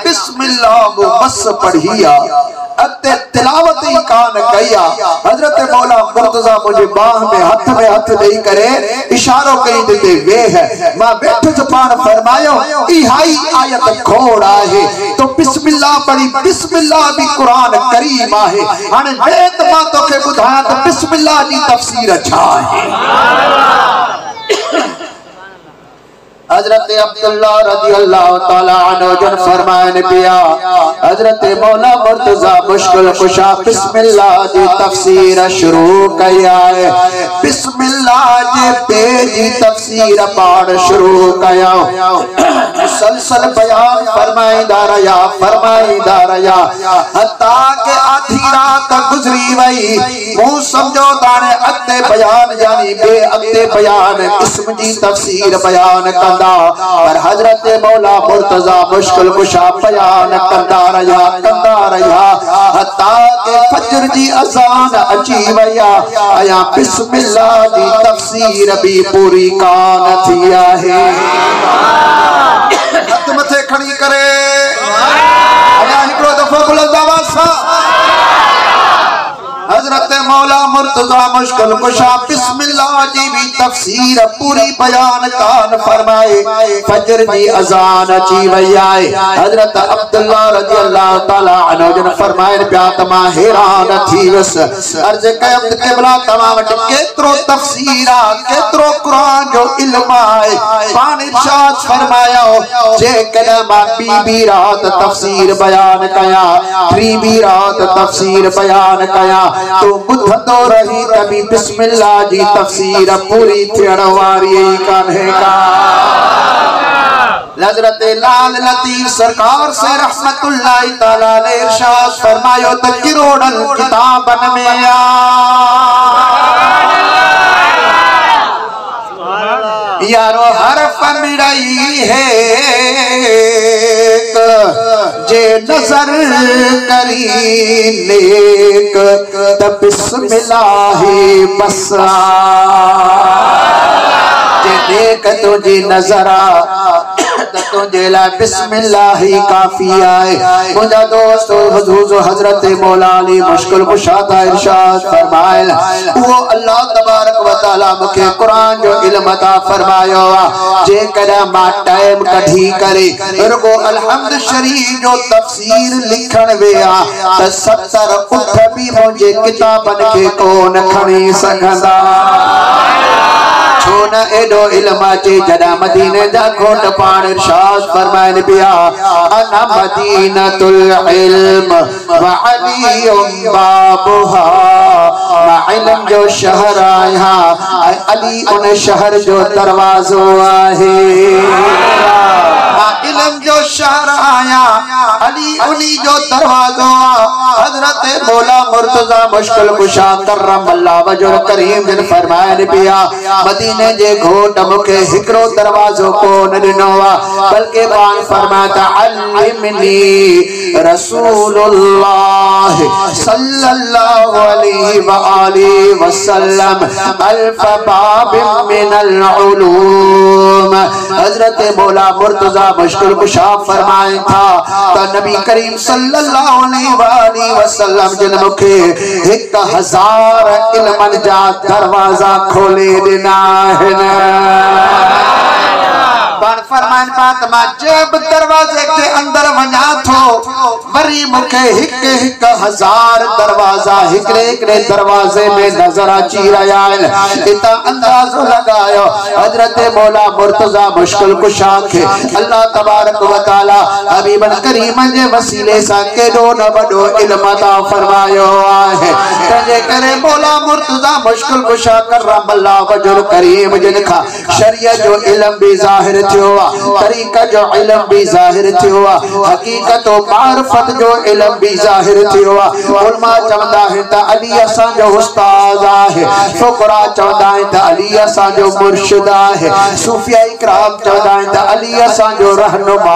बिस्मिल्लाह वो बस पढ़िया अते तिलावत ही कान कया हजरत मौला मुर्तजा मुझे बाह में हाथ देई करे इशारो कई देते वे है मां बैठ जपान फरमायो इहाई आयत खोड़ आहे तो बिस्मिल्लाह पढ़ी बिस्मिल्लाह भी कुरान करीम आहे हाने वेत मां तोखे बुधाया तो बिस्मिल्लाह जी तफसीर छा है। हजरत अब्दुल्लाह रज़ी अल्लाह तआला अन्हु जन फरमाइन पिया हजरत मौला मुर्तजा मुश्किल कुशा बिस्मिल्लाह जी तफसीर शुरू कया है बिस्मिल्लाह जे पे जी तफसीर पाठ शुरू कया मुसलसल बयान फरमाईंदा रहा हत्ता के आधी रात गुजरी वई मुंह समझो ताने अते बयान यानी बे अते बयान इस्म जी तफसीर बयान कंदा पर हजरत मौला मुर्तजा मुश्किल कुशा बयान कंदा रहा हत्ता के फजर जी अज़ान अची वया आया बिस्मिल्लाह जी तफसीर भी पूरी कान थी आहे। हथ मथे खड़ी करे आया हिकड़ो दफो बुलंद आवाज सा हजरत मौला मुर्तजा मुश्किल कुशा बिस्मिल्लाह जी भी तफसीर पूरी बयान कान फरमाए फजर जी अज़ान अची वई आहे हजरत अब्दुल्लाह रज़ी अल्लाह तआला अन्हु जन फरमाइन पिया तमा हैरान थी वस अर्ज कयम क़िबला तमा वट केतरो तफसीर आ केतरो कुरान जो इल्म आहे पाण इरशाद फरमायो जे कदा मां बी रात तफसीर बयान कया त्री रात तफसीर बयान कया तो बुधंदो रही कभी बिस्मिल्लाह जी तफसीर पूरी थियण वारी कान्हे का। हजरत लाल लतीफ सरकार से रहमतुल्लाह तआला अलैहि इरशाद फरमायो त किरोड़न किताबन में यारो हरफ मिड़ई है जे नजर करी नेक त बिस्मिल्लाह बसा जे नेक तुझी नजरा तुझे ला बिस्मिल्लाह ही काफी आए। मुझा दोस्त हुजूर हजरत मौला अली मुश्किल कुशा था इरशाद फरमाए वो अल्लाह तबारक व तआला मुखे कुरान जो इल्म अता फरमायो जे कदा मा टाइम कढी करे रुगो अलहम्द शरीफ जो तफसीर लिखण वेया त 70 उठ भी मुझे किताबन के कोन खणी सकंदा छो न एडो इल्म अचे जदा मदीने जा घोट पाण इरशाद फरमाइन पिया अना मदीनतुल इल्म व अलीयुम बाबुहा मा इल्म जो शहर आया अली उन शहर जो दरवाजो आहे इल्म जो शहर आया अली उन्हीं जो दरवाजो हजरत मौला मुर्तजा मुश्किल कुशा करम अल्लाह वजह करीम जिन फरमाए पिया मदीने जे घोट मुखे हिकड़ो दरवाजो कोन ॾिनो बल्कि पाण फरमाता अल्लिमनी रसूलुल्लाह सल्लल्लाहु अलैहि व आलिहि वसल्लम अल्फ बाब मिनल उलूम। हजरत मौला मुर्तजा मुश्किल कुशा फरमाए था तो नबी करीम सल्लल्लाहु अलैहि वसल्लम जिन मुखे 1000 इल्मन जा दरवाजा खोले दिना है। फरमाए फरमान पाक मां जब दरवाजे के अंदर वञा थो वरी मुखे हिक हजार दरवाजा हिकड़े दरवाजे में नजर अची रहा है। इता अंदाजो लगायो हजरत मौला मुर्तजा मुश्किल कुशा के अल्लाह तबारक व तआला हबीब करीम जे वसीले सा केडो न वडो इल्म अता फरमायो है। तंजे करे मौला मुर्तजा मुश्किल कुशा करम अल्लाह वजल करीम जिनका शरीयत जो इल्म भी जाहिर थियो तरीका जो इल्म भी जाहिर थियो हकीकत और मारिफत जो इल्म भी जाहिर थियो। उलमा चवंदा है त अली असा जो उस्ताद है, फुकरा चवंदा है त अली असा जो मुर्शिद है, सूफिया इकराम चवंदा है त अली असा जो रहनुमा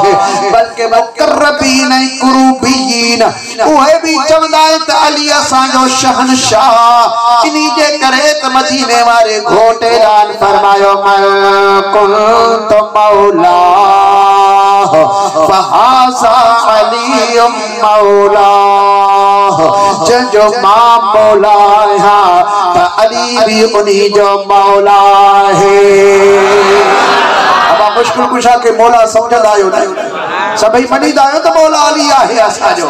है, बल्कि मुकर्रबीन कुरूबीन ओहे भी चवंदा है त अली असा जो शहनशाह। इन्हीं जे करे त मदीने वाले घोटे दान फरमायो मैं कुंत मौला फहासा अली मौला जो मां मौला है त अली भी उन्हीं जो मौला है। अब मुश्किल कुशा के मौला समझदा आयो न सभी मनीदा आयो तो मौला अली है असा जो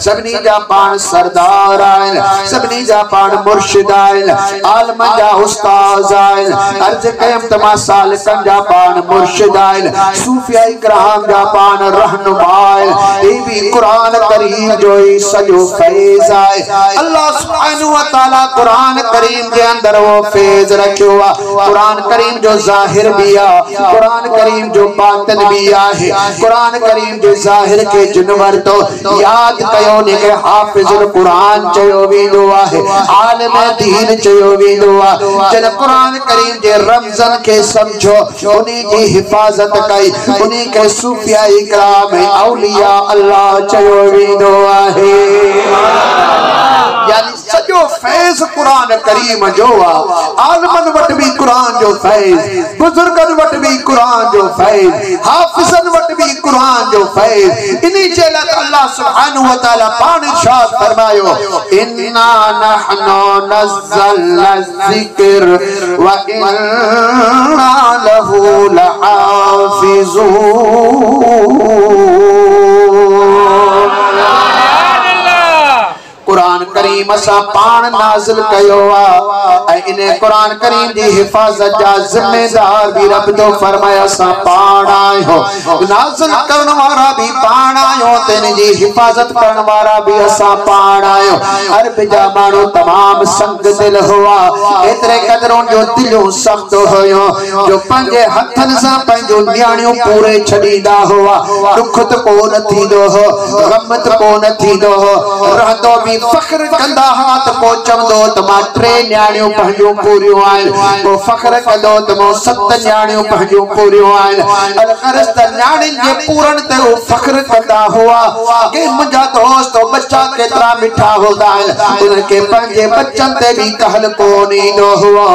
सबनी जा पान सरदार आइन सबनी जा पान मुर्शिद आइन आलम जा उस्ताद आइन अर्ज कयम तमा सालिकन जा पान मुर्शिद आइन सूफिया इकराम जा पान रहनुमा आइन ए भी कुरान करीम जो ही सजो फैज आए। अल्लाह सुब्हानहु व तआला कुरान करीम के अंदर वो फैज रखियो आ। कुरान करीम जो जाहिर भी आ, कुरान करीम जो बातिन भी है, कुरान करीम जो जाहिर के जिनवर तो याद कयो ने के हाफिजुल कुरान चयो वेंदो आहे, आलिम दीन चयो वेंदो आहे। जन कुरान करीम जे रमज़न के समझो उन्हीं जी हिफाजत कई उन्हीं के सूफिया इकराम औलिया अल्लाह चयो वेंदो आहे। यानी सजो फैज कुरान करीम जो आलमन वट भी कुरान जो फैज, बुजुर्गन वट भी कुरान जो फैज, हाफिजन वट भी कुरान जो फैज। इन्हीं चलत अल्लाह सुब्हानहु व तआला पानी इरशाद फरमायो इन्ना नहनु नज़्ज़लना ज़िक्र व इन्ना लहू लहाफ़िज़ून। कुरान करीम असा पान नाजिल कयो आ इन्हें कुरान करीम दी हिफाजत जा जिम्मेदार भी रब तो फरमाया असा पान आयो नाजिल करन वाला भी पान आयो तेने जी हिफाजत करन वाला भी असा पान आयो। अरब जा मानो तमाम संग दिल हुआ एतरे कदरों जो दिलों सख्त होयो जो पंजे हथन सा पंजो न्याणियों पूरे छडीदा हुआ दुख त को न थींदो हो गम त को न थींदो हो रहंदो भी फख्र कंदा हाथ को चवंदो त मां टे न्याणियों पंहिंजो पूरियूं आहिनि पोइ फख्र कंदो त मां 7 न्याणियूं पंहिंजो पूरियूं आहिनि। अलगरस त न्याणियुनि जे पूरन ते उहो फख्र कंदा हुआ के मुंहिंजा दोस्त बच्चा केतिरा मिठा हूंदा आहिनि उनखे पंहिंजे बच्चनि ते बि कहल कोन ईंदो हुओ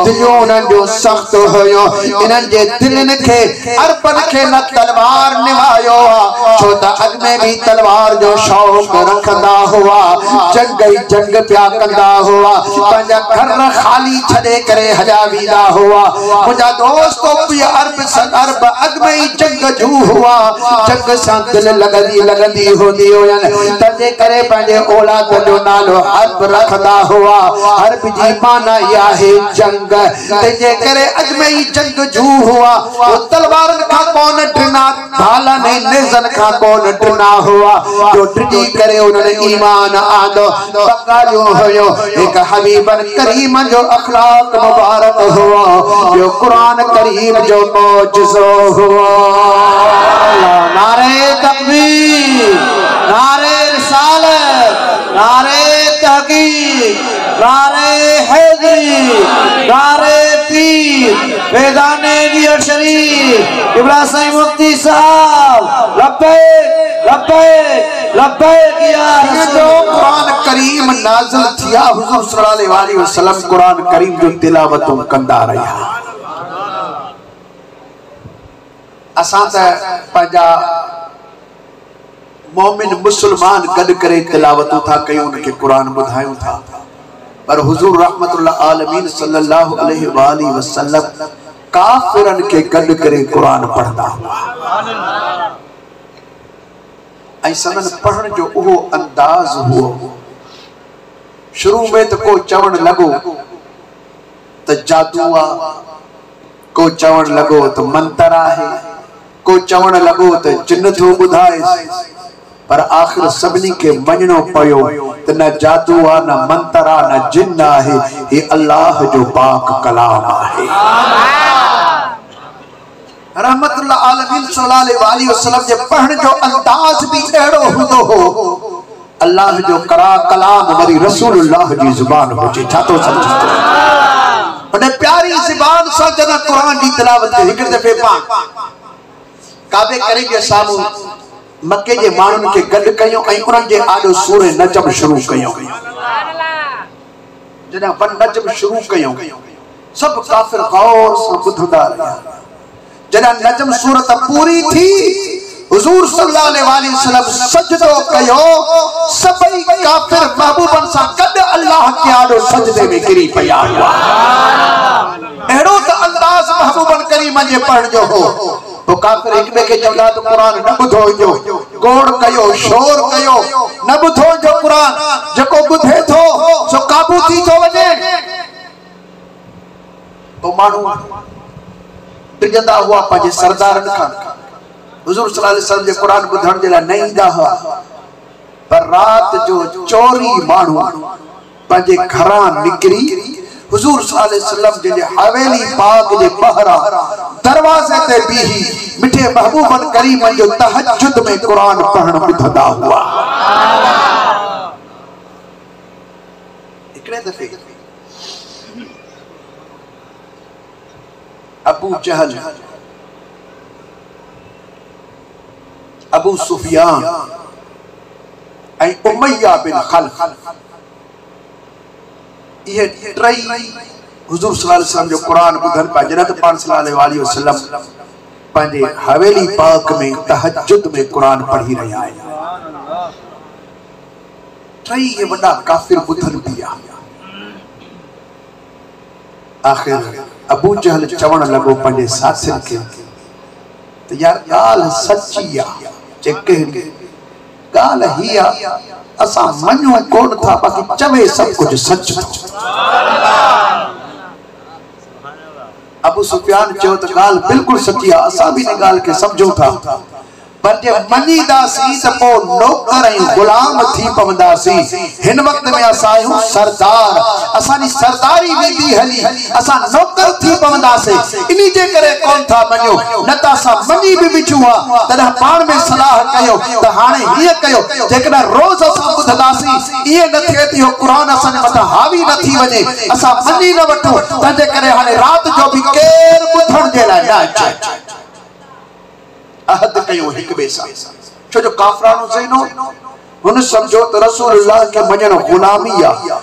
दिलियूं उन्हनि जो सख़्त हुयो। इन्हनि जे दिलनि खे अरबनि खे न तलवार निभायो आहे छो त अॻ में बि तलवार जो शौक़ रखंदा हुआ जंग प्या कंदा हुआ पंहिंजा घर खाली छॾे करे हलिया वेंदा हुआ। मुंहिंजा दोस्त अरब अॻ में ई जंग जू हुआ जंग सां दिल लॻंदी हूंदी हुयनि तंहिंजे करे पंहिंजे औलाद जो नालो हर्ब रखंदा हुआ। हर्ब जी माना इहा आहे जंग तंहिंजे करे अॻ में ई जंग जू हुआ तलवारनि खां कोन ॾिना भालनि नेज़नि खां कोन ॾिना हुआ जो टिजी करे उन्हनि ईमान आंदो बगालियो हुयो एक हबीबन करीम जो अखलाक मुबारक हुआ जो कुरान करीम जो मौजज़ो हुआ। नारे तकबीर नारे रिसालत नारे तहकीक नारे हैदरी नारे पीर मैदाने दियर शरीफ इब्राहिम साईं मुफ्ती साहब लब्बैक लब्बैक लब्बैक या रसूल। कुरान करीम नाज़िल थिया हुज़ूर सल्लल्लाहु अलैहि वसल्लम कुरान करीम जो तिलावत कंदा रहिया। असां त पंहिंजा मोमिन मुसलमान गॾु करे तिलावतूं था कयूं उनखे कुरान ॿुधायूं था पर हुज़ूर रहमतुल्लाह आलमीन सल्लल्लाहु अलैहि वसल्लम काफिरन के गड करे कुरान पढ़दा हुआ ऐं सनन पढ़ण जो वो अंदाज हुओ। शुरू में तो को चवण लगो तो जादू आ, को चवण लगो तो मंत्र है, को चवण लगो तो जिन्न थो बुधाए, पर आखिर सभी के मञणो पयो तो न जादू आ, न मंत्र आ, न जिन्न है, ये अल्लाह जो पाक कलाम है। रहमतुल्लाह आलमीन सल्लल्लाहु अलैहि वसल्लम जे पढ़ण जो अंदाज भी एड़ो हुंदो हो। अल्लाह जो कलाम वरी रसूलुल्लाह जी जुबान हो जे छातो समझो उन प्यारी जुबान सा जना कुरान दी तिलावत एक दफे पाक काबे करीब जे सामू मक्के जे माण्हुनि खे गॾु कयूं ऐं उन्हनि जे आॾो सूर नजम शुरू कयूं। जॾहिं वन नजम शुरू कयूं सभु काफ़िर गौर सां ॿुधंदा रहिया। जॾहिं नजम सूरत पूरी थी हुजूर सल्लल्लाहु अलैहि वसल्लम सजदो कयो, सभई काफ़िर महबूबन सां गॾु अल्लाह के आॾो सजदे में गिरी पिया हुआ। अहिड़ो त अंदाज़ महबूबन करीम जे पढ़ण जो हो। तो काफिर एक बे के चवंदा तो कुरान न ॿुधो जो, गोड़ कयो, शोर कयो, न ॿुधो जो कुरान, जेको ॿुधे थो सो काबू थी थो वञे। तो माण्हू डिॼंदा हुआ पंहिंजे सरदारनि खां। हुजूर सल्लल्लाहु अलैहि वसल्लम जे कुरान ॿुधण जे लाइ न ईंदा हुआ, पर रात जो चोरी माण्हू पंहिंजे घरां निकिरी हुजूर सल्लल्लाहु अलैहि वसल्लम जे हवेली पाक जे ॿाहिरां दरवाज़े ते बीही मिठे महबूबन करीम जो तहज्जुद में कुरान पढ़ण ॿुधंदा हुआ। हिकिड़े दफ़े अबू जहल, अबू सुफियान ऐं उमय्या बिन खल्फ ये ट्रई हुजूर सल्लल्लाहु अलैहि वसल्लम जो कुरान ॿुधन पिया। जॾहिं त पाण सल्लल्लाहु अलैहि वसल्लम पंहिंजे हवेली पाक में तहज्जुद में कुरान पढ़ी रहिया आहिनि। टई ये वॾा काफ़िर ॿुधन पिया। आख़िर अबू जहल चवण लॻो पंहिंजे साथियुनि खे त यार ॻाल्हि सची आहे। जेके ॻाल्हि ही आहे असां मञूं कोन था, बाक़ी चवे सब कुछ सच थो। अबू सुफियान चयो त ॻाल्हि बिल्कुल सची आहे, असां भी इन ॻाल्हि खे समझूं था, पर जे मञीदासीं त पोइ नौकर ऐं गुलाम थी पवंदासीं। हिन वक़्त में असां आहियूं सरदार, असांजी सरदारी वेंदी हली, असां नौकर थी पवंदासीं। इन्ही जे करे कोन था मञूं, न त असां मञी बि विझूं हा। तॾहिं पाण में सलाह कयो त हाणे हीअं कयो, जेकॾहिं रोज़ असां ॿुधंदासीं ईअं न थिए त इहो क़ुरान असांजे मथां हावी न थी वञे, असां मञी न वठूं। तंहिंजे करे हाणे राति जो बि केरु ॿुधण जे लाइ न अचे। अहद कयो हिक बे सां, छो जो काफरानो ज़हनो हुन समझो त रसूलुल्लाह के मञण गुलामी आहे।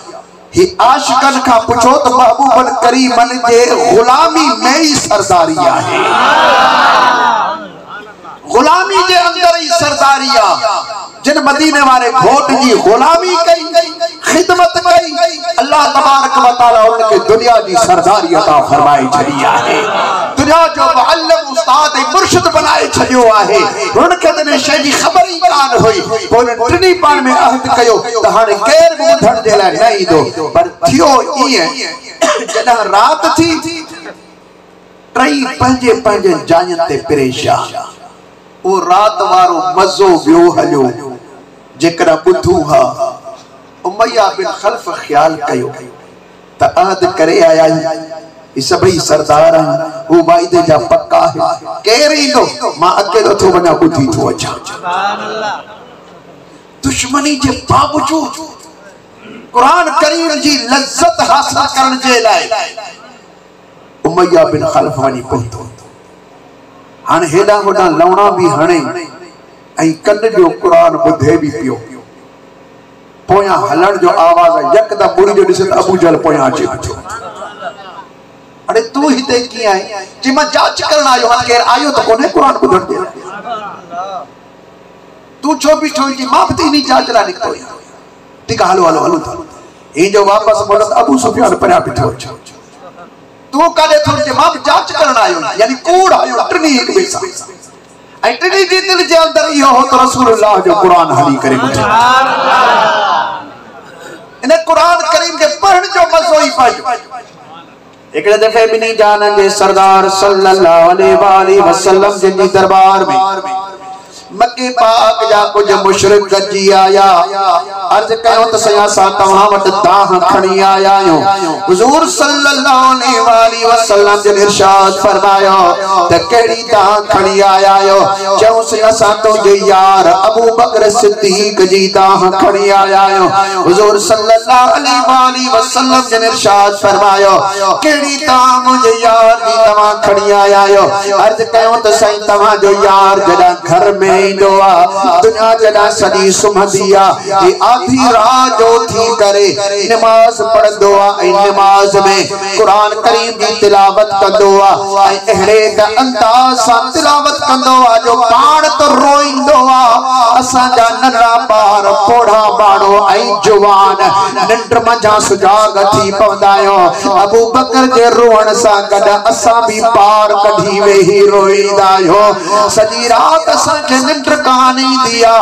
ही आशिकन का पुछो तो महबूबन करीमन जे गुलामी में ही सरदारी आहे। गुलामी जे अंदर ही सरदारी आहे। जिन मदीने वाले घोट जी गुलामी कई, खिदमत कई, अल्लाह तबारक व तआला उनके दुनिया जी सरदारी अता फरमाई छड़ी आहे। दुनिया जो मुअल्लिम उस्ताद ऐं मुर्शिद बनाए छडियो आहे। उनके तने शै जी ख़बर ही कान हुई। पोइ टिनी पाण में अहद कयो त हाणे केर बि ॿुधण जे लाइ न ईंदो। पर थियो ईअं जॾहिं रात थी टई पंहिंजे पंहिंजे जायुनि ते परेशान। वो रात वारो मज़ो वियो हलियो जेकॾहिं ॿुधूं हा। उमय्या बिन खल्फ ख्याल कयो त अहद करे आया आहियूं, सभई सरदार आहिनि, हू वाइदे जा पक्का है, केर ईंदो मां अकेलो थो वञा, ॿुधी थो अचां। दुश्मनी जे बावजूद कुरान करीम जी लज़्ज़त हासिल करण जे लाइ उमय्या बिन खल्फ वञी पहुतो। हाणे हेॾा वॾा लवणा भी हणे ऐं कन जो कुरान ॿुधे भी पियो। पोयां हलण जो आवाज़ यकदम बुड़ी जो ॾिसे अबू जहल पोयां अचे पियो। अरे तू हिते कीअं आहे? जी मां जांच करण आयो आहियां, केर आयो त कोन्हे कुरान ॿुधण जे लाइ। तू छो बीठो जी? मां बि इन्ही जांच लाइ निकितो आहियां। ठीकु आहे, हलो हलो हलो था। ही जो वापसि मुड़त अबू सुफियान परियां बीठो अचे। तू कादे थोड़ी जवाब जांच करना आयो यानी कूड़ आयो ट्रनी एक बेसा ऐ ट्रनी जी दिल जे अंदर इहो हो तो रसूलुल्लाह जो कुरान हली करे सुभान अल्लाह इन कुरान करीम के पढ़न जो मज़ो ही पायो एकड़े दफे भी नहीं जाना जे सरदार सल्लल्लाहु अलैहि वसल्लम जे दरबार में मक्के पाक जा कुछ मुशरिक गजी आया अर्ज कयो त सया सा तवा वट दाह खणी आया आयो हुजूर सल्लल्लाहु अलैहि वसल्लम जे इरशाद फरमायो त केड़ी दाह खणी आया आयो चयो सया सा तो जे यार अबू बकर सिद्दीक जी दाह खणी आया आयो हुजूर सल्लल्लाहु अलैहि वसल्लम जे इरशाद फरमायो केड़ी दाह मुझे यार जी तवा खणी आया आयो अर्ज कयो त सही तवा जो यार जड़ा घर में दुनिया जड़ा सदी सुमदिया ये आधी रात जो थी करे नमाज पढ़दो ए नमाज में कुरान करीम की तिलावत कंदो ए एहड़े द अंदाज सा तिलावत कंदो जो पाण तो रोइंदो असा जा नन्हा बार पोढ़ा बाणो ए जवान निंड मजा सुजाग थी पवंदायो अबू बकर जे रोण सा गड असा भी पार कढी वेही रोइंदायो सजी रात असा निंड कहानी दिया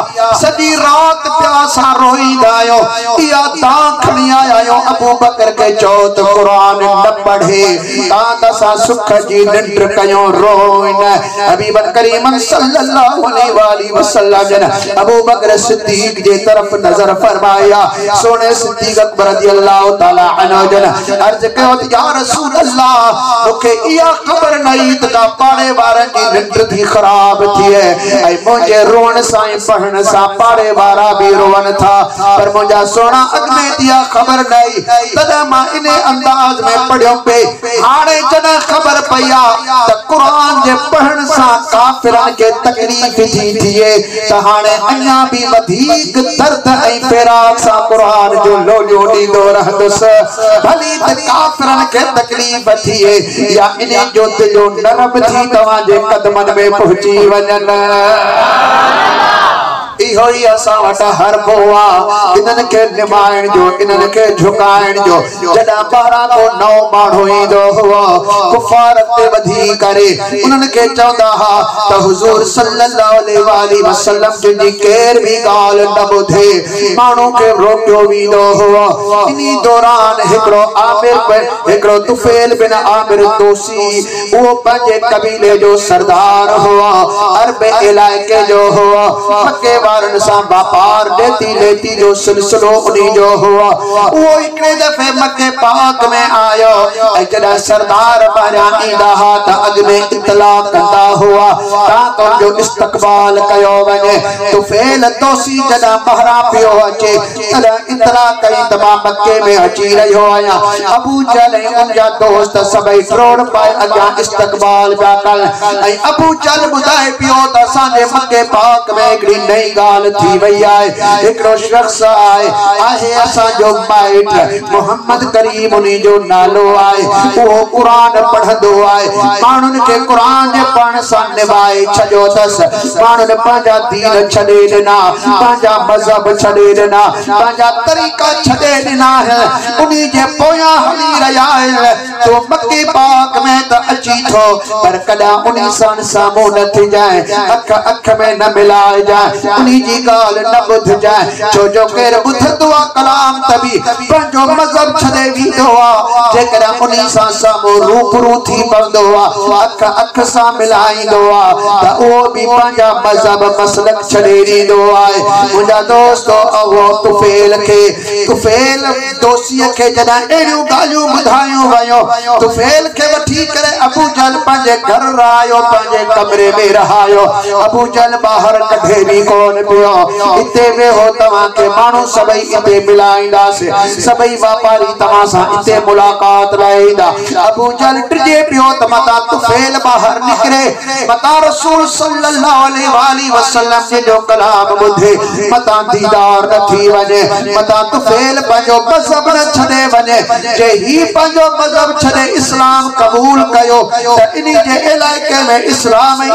सदी रात प्यासा रोईदायो या दाखणी आयो अबू बकर के चौथ कुरान न पढ़े तांदा सा सुख जी निंड कयो रोइन हबीब करीम सल्लल्लाहु अलैहि वसल्लम जन अबू बकर सिद्दीक जे तरफ नजर फरमाया सोने सिद्दीक अकबर रदियल्लाहु ताला अन्हु जन अर्ज कयो या रसूल अल्लाह मुखे या खबर नहीं त पाड़े वारन जी निंड थी खराब थी है ऐ मुझे रोण साई पढ़न सा पाड़े वारा भी रोवन था पर मुझा सोना अगने दिया खबर नहीं तदा मां इने अंदाज में पढ़ियो पे हाणे जने खबर पया त कुरान जे पढ़न सा काफिरन के तकलीफ थी थिए त हाणे अन्या भी वधिक दर्द ऐ फेराक सा कुरान जो लोलियो दीदो रहदस भली त काफिरन के तकलीफ थिए या इने जो दिलो नरम थी तवा जे कदमन में पहुंची वजन इहो ही असा वट हर बोआ इनन के निमाइण जो इनन के झुकाइण जो जडा बारा को नौ माण्हू ईंदो हुआ कुफार ते वधी करे उनन के चवंदा हा त हुजूर सल्लल्लाहु अलैहि वसल्लम जी केर भी गाल न बुधे माण्हू के रोकियो वींदो हुआ इनी दौरान हिकड़ो आमिर हिकड़ो तुफैल बिन आमिर दोसी वो पंजे कबीले जो सरदार हुआ अरब इलाके जो हुआ मक्के वारन सा व्यापार देती लेती जो सिलसिलो उन्हीं जो हुआ वो इकड़े दफे मक्के पाक में आयो जड़ा सरदार बना ईंदा हा त अग में इत्तला कंदा हुआ ताको जो इस्तकबाल कयो वने तुफैल दोसी जड़ा बहरा पियो अचे तदा इत्तला कई तमा मक्के में अची रहियो आया अबू जल उनजा दोस्त सबई ड्रोन पाए अगा इस्तकबाल जा कर ऐ अबू जल बुधाए पियो त साने मक्के पाक में एकड़ी नई गाल थी वई आए एकड़ो शख्स आए आहे असा जो माइट मोहम्मद करीम उनी जो नालो आए वो कुरान पढ़दो आए मानुन के कुरान जे पढ़न सा निभाए छजो दस मानुन पांजा दीन छडे देना पांजा मजहब छडे देना पांजा तरीका छडे देना है उनी जे पोया हली रया है तो मक्के पाक में त अची थो पर कदा उनी सन सामो न थी जाए अख अख में न मिलाए जाए उनी जी गाल न बुध जाए छो जो केर बुधदो कलाम तभी पंजो मजहब छदे वींदो आ जेकर उनी सा सामो रूबरू थी पवंदो आ अख अख सा मिलाईंदो आ त ओ भी पंजा मजहब मसलक छडे ॾींदो आहे मुंहिंजा दोस्तो अवो तुफैल दोसी के जदा एड़ियूं गालियूं ॿुधायूं वयो तुफैल के वठी करे अबू जल पंहिंजे घर आयो पंहिंजे कमरे में रहायो अबू जल बाहर कढे भी कोन पियो इते वेहो तव्हां के माण्हू सभई इते मिलाईंदासीं सभई व्यापारी तव्हां सां इते मुलाकात लाइ ईंदा अबू जल टिजे पियो त मता तुफैल बाहर निकरे मता रसूल सल्लल्लाहु अलैहि वसल्लम जे जो कलाम बुधे मता दीदार न थी वने मता तुफेल पंजो मजहब न छदे वने जे ही पंजो मजहब छदे इस्लाम कबूल कयो त इनी जे इलाके में इस्लाम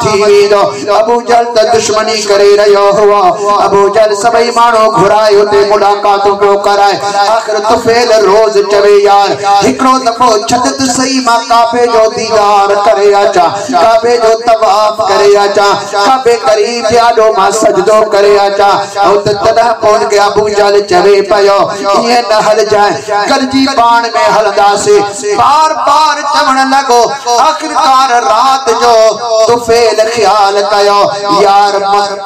थी वेंदो। अबू जहल त दुश्मनी करे रहियो हुआ। अबू जहल सभई माण्हू घुराए उते मुलाकातूं पियो कराए। आखिर तुफेल रोज चवे यार हिकिड़ो दफ़ो छॾ त सही मां काबे जो दीदार करे अचां, काबे जो तवाफ करे अचां, काबे करीब ॾाढो मां सजदो करे अचां। ऐं तॾहिं पोइ के अबू जहल चवे पियो ईअं न हलजांइ, गॾिजी पाण में हलंदासीं। बार बार चवण लॻो। आखिरकार रात जो तुफेल ख्याल कयो यार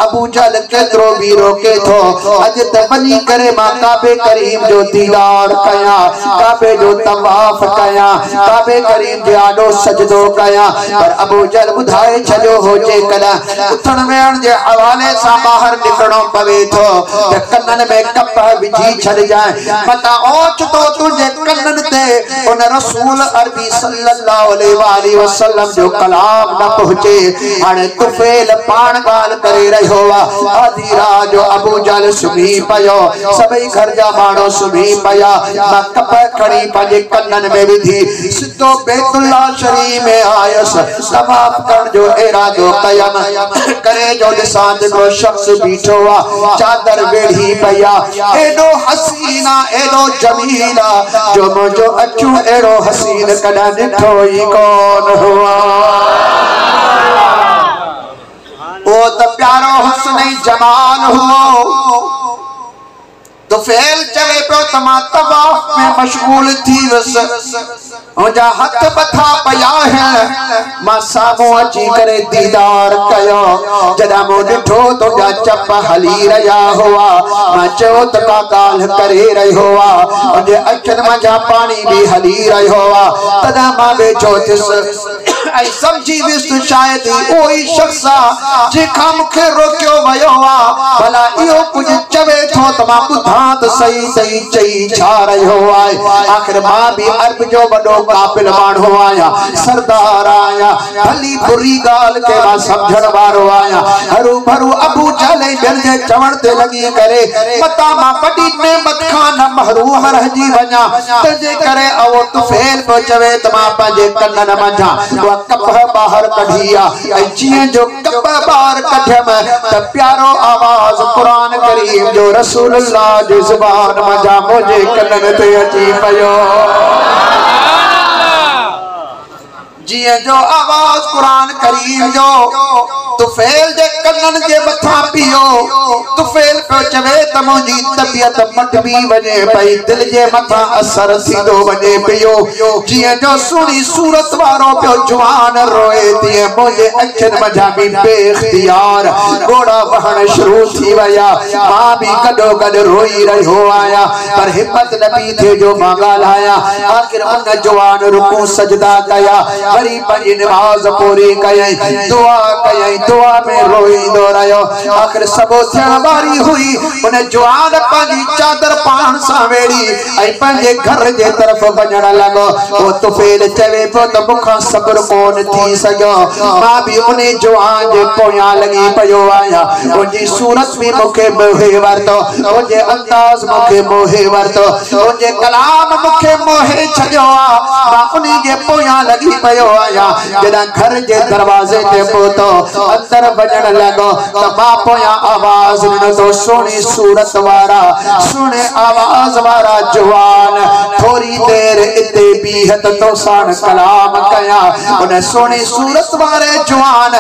अबू जहल केतिरो भी रोके थो अज त वञी करे मां काबे करीम जो दीदार कयां, काबे जो तवाफ कयां, काबे करीम जो आॾो सजदो कयां। पर अबू जहल ॿुधाए छॾियो हो जेकॾहिं उथण वेहण जे हवाले सां ॿाहिरि निकिरणो पवे थो त कननि में कप विझी छॾिजांइ। मता ओचितो तुंहिंजे कननि ते उन रसूल अरबी सल्लल्लाहु अलैहि वसल्लम जो कलाम न पहुचे। हाणे तुफेल पाण ॻाल्हि करे रहियो आहे। आधी रात जो अबू जहल सुम्ही पियो, सभई घर जा माण्हू सुम्ही पिया। मां कप खणी पंहिंजे कननि में विधी सिधो बैतुल्ला शरीफ में आयुसि। तवाफ करण जो इरादो कयम करे जो ॾिसां को शख्स बीठो आहे, चादर वेढ़ी पई आहे। एॾो हसीना एॾो जमीला जो मुंहिंजो अखियूं अहिड़ो हसीन कॾहिं ॾिठो ई कोन हुआ। वो त प्यारो हुस्न जमाल हुओ। तुफेल चवे पियो त मां तवाफ में मशगूल थी वियुसि। मुंहिंजा हथ बथा पिया आहिनि। मां साम्हूं अची करे दीदार कयो। जॾहिं मूं ॾिठो तुंहिंजा चप हली रहिया हुआ, मां चयो त का ॻाल्हि करे रहियो आहे। मुंहिंजे अखियुनि मंझां पाणी बि हली रहियो आहे। तॾहिं मां वेठो थियुसि ऐं सम्झी वियुसि शायदि उहो ई शख़्स आहे जंहिंखां मूंखे रोकियो वियो आहे। भला इहो कुझु चवे थो त मां ॿुधां त सही सही चई छा रहियो आहे। आख़िर मां बि अरब जो वॾो काबिल माण्हू आहियां, सरदार आहियां। भली बुरी ॻाल्हि खे मां सम्झण वारो आहियां। हरू भरू अबू जहल ॿियनि जे चवण ते लॻी करे मता मां वॾी नेमत खां न महरूम रहिजी वञा। तंहिंजे करे अवो तुफेल पियो चवे त मां पंहिंजे कननि मंझां कप ॿाहिरि कढी आहे ऐं जीअं जो कप ॿाहिरि कढियमि त प्यारो आवाज़ क़ुरान करीम जो रसूलुल्लाह जी ज़ुबान मंझां मुंहिंजे कननि ते अची पियो। जिए जो आवाज कुरान करीम जो तुफेल जे कन्नन जे मथा पियो। तुफेल पे चवे त मुंहिंजी तबियत मटबी वञे पई, दिल जे मथा असर थींदो वञे पियो। जिए जो सुणी सूरत वारो पियो जवान रोए तीअं मुंहिंजे अखियुनि मंझां बि बेइख्तियार घोड़ा वहण शुरू थी विया। मां बि गॾो गॾु रोई रहियो आहियां, पर हिम्मत न पई थिए जो मां ॻाल्हायां। आख़िर उन जवान रुकू सजदा कया, वरी पंहिंजी नमाज़ पूरी कयईं, दुआ कयईं, दुआ में रोईंदो रहियो। आख़िर सबो थियण वारी हुई। उन जवान पंहिंजी चादर पाण सां वेड़ी ऐं पंहिंजे घर जे तरफ़ वञण लॻो। वो तुफेल चवे पियो त मूंखां सब्र कोन थी सघियो। मां बि उन जवान जे पोयां लॻी पियो आहियां। उनजी सूरत बि मूंखे मोहे वरितो, उनजे अंदाज़ मूंखे मोहे वरितो, उनजे कलाम मूंखे मोहे छॾियो आहे। मां उन जे पोयां लॻी पियो आहियां। जॾहिं घर जे दरवाज़े ते पहुतो, अंदर वञण लॻो त मां पोयां आवाज़ ॾिनो तो सुहिणी सूरत वारा, सुहिणे आवाज़ वारा जवान थोरी देर इते बीह त तोसां कलाम कयां। उन सुहिणी सूरत वारे जवान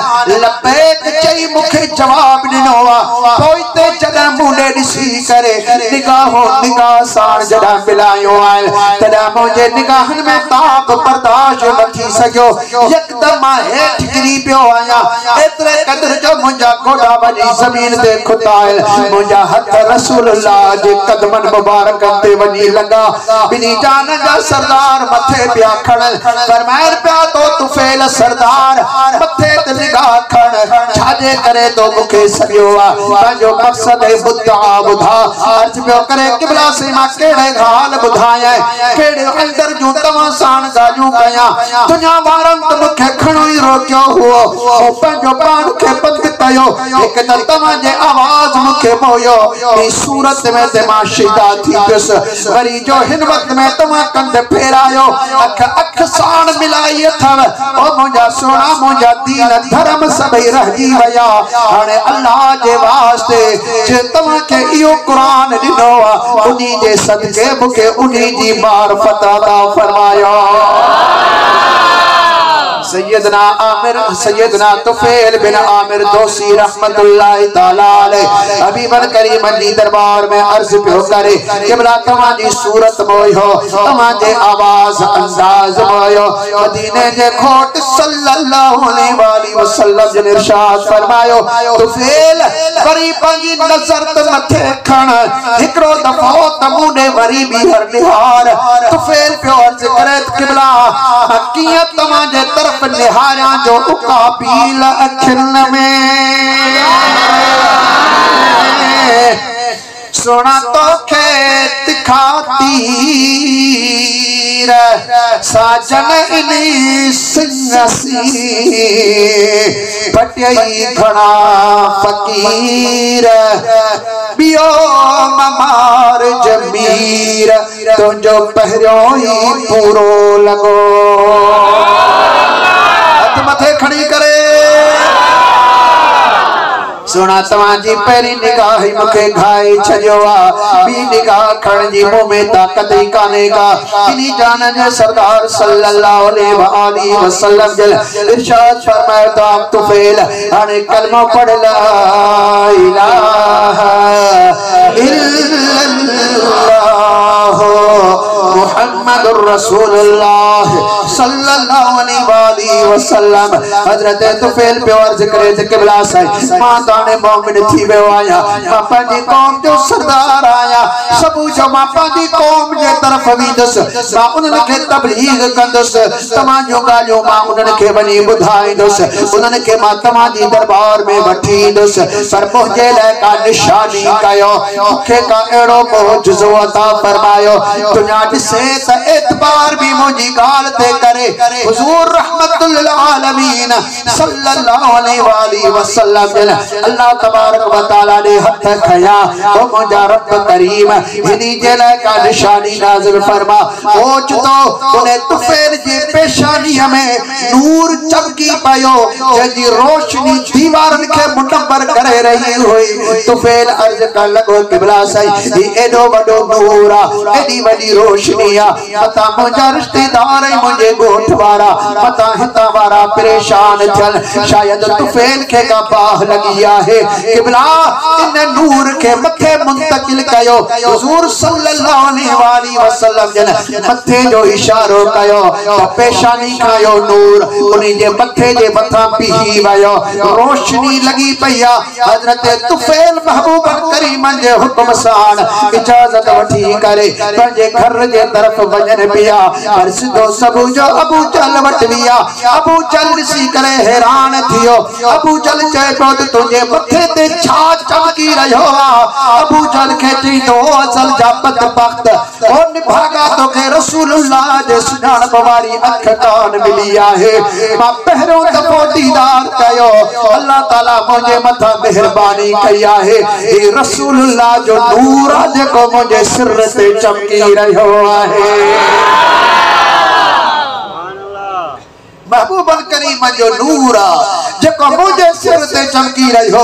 लबैक चई मूंखे जवाब ॾिनो आहे। पोइ ते जॾहिं मूंॾे ॾिसी करे निगाहो निगाह सां जॾहिं मिलायो आहे, तॾहिं मुंहिंजे निगाहनि में ताप बर्दाश्त न थी सघियो। यकदम मां हेठि किरी पियो आहियां। एतिरे क़दर जो मुंहिंजा गोॾा वञी ज़मीन ते खुताइल, मुंहिंजा हथ रसूलुल्लाह जे कदमनि मुबारकनि ते वञी लॻा। ॿिन्ही जान जा सरदार मथे पिया खणनि, फरमाइनि पिया तो तुफेल सरदार मथे ते निगाह खण। छा छाजे करे तो मुखे सॼो आ पंहिंजो मक़सद बुधा बुधा अर्ज पियो करे क़िबला से मां केड़े हाल बुधाया केड़े अंदर जो तमाम साण गालियूं कया दुनिया वारन तो मुखे खणो ही रोकियो हुओ ओ पंहिंजो पान के बंद कयो एक त तमाम जे आवाज मुखे मोयो ई सूरत में ते मां शिदा थी पियस वरी जो हिन वक्त में तमाम कंध फेरायो अख अख साण मिलाई अथव ओ मुंहिंजा सोना मुंहिंजा दीन धर्म सभई रहजी वया हाणे अल्लाह जे वास्ते जे तव्हां के इहो कुरान ॾिनो आ उन्ही जे सदके मूंखे उन्ही जी मार्फत अता फरमायो सैयदना आमिर सैयदना तुफैल बिन आमिर दोसी रहमतुल्लाह ताला अलैह हबीबन करीम जी दरबार में अर्ज पियो करे क़िबला तव्हां जी सूरत मोयो तव्हां जे आवाज अंदाज मोयो मदीने जे खोट सल्लल्लाहु अलैहि वसल्लम जन इरशाद फरमायो तुफैल वरी पंहिंजी नज़र त मथे खण हिकड़ो दफ़ो तमुने वरी बीहर निहार तुफैल पियो अर्ज करे क़िबला कीअं तव्हां जे तरफ निहारियां जो उकाबील अखिन में सोना तो खेत खातीर साजन इनी सिंगसी पटियाई घना फकीर बियो ममार जमीर तो जो पहरियो ही पूरो लगो मथे खड़ी करे सोना तव्हांजी पहिरीं निगाह ही मूंखे घाए छॾियो आहे ॿी निगाह खणण जी मूं में ताक़त ई कान्हे का इन्ही जान जे सरदार सल्लल्लाहु अलैहि वसल्लम जल इरशाद फरमायो त तुफैल हाणे कलमो पढ़ ला इलाहा इल्लल्लाह मुहम्मदुर रसूलुल्लाह सल्लल्लाहु अलैहि वसल्लम हजरत तुफैल पे अर्ज करे त क़िबला साईं मां ताने मोमिन थी वियो आया मां पंहिंजी कौम जो सरदार आया सबू जो मां पंहिंजी कौम जे तरफ वेंदुस मां उन्हनि खे तबलीग कंदुस तव्हां जो ॻाल्हियूं मां उन्हनि खे वञी ॿुधाईंदुस उन्हनि खे मां तव्हां जी दरबार में वठी ईंदुस पर मुंहिंजे लाइ का निशानी कयो मूंखे का अहिड़ो मौजज़ो अता फरमायो दुनिया ॾिसे त एतबार भी मुंहिंजी ॻाल्हि ते करे हुज़ूर रहमतुल आलमीन सल्लल्लाहु अलैहि वसल्लम अल्लाह तबारक व तआला ने हथ खया ओ मुंहिंजा रब करीम हिनी जे लाइ का निशानी नाज़िल फरमा ओचतो उन तुफैल जी पेशानीअ में नूर चमकी पियो जंहिंजी रोशनी दीवारनि खे मुनव्वर करे रही हुई तुफैल अर्ज करण लॻो क़िबला साईं ही एॾो वॾो नूर आहे एॾी वॾी रोशनी आहे मतां मुंहिंजा रिश्तेदार ऐं मुंहिंजे ॻोठ वारा मतां हितां वारा परेशान थियल शायद तुफैल खे का बाह लगी है क़िबला इन नूर के मथे मुंतकिल कयो हुजूर सल्लल्लाहु अलैहि वसल्लम जन मथे जो इशारो कयो तो पेशानी खायो नूर उन्हीं जे मथे जे मथा पीही वयो रोशनी लगी पया हजरत तुफैल महबूब करीम जे हुक्म सां इजाजत वठी करे पंहिंजे घर जे तरफ वञन पिया पर सिधो सबू जो अबू जहल वट विया अबू जहल ॾिसी करे हैरान थियो अबू जहल चए पियो तुझे मथे ते छा चमकी रहियो अबू जहल खे चईंदो असल जा बदबख्त ओ निभागा तोखे रसूलुल्लाह जे सुञाणप वारी अख कान मिली आहे मां पहिरियों दफ़ो दीदार कयो अल्लाह ताला मुंहिंजे मथां मेहरबानी कई आहे हे रसूलुल्लाह जो नूर आहे जेको मुंहिंजे सिर ते चमकी रहियो आहे महबूब करीम जो नूर जेको मुझे सिर ते चमकी रहियो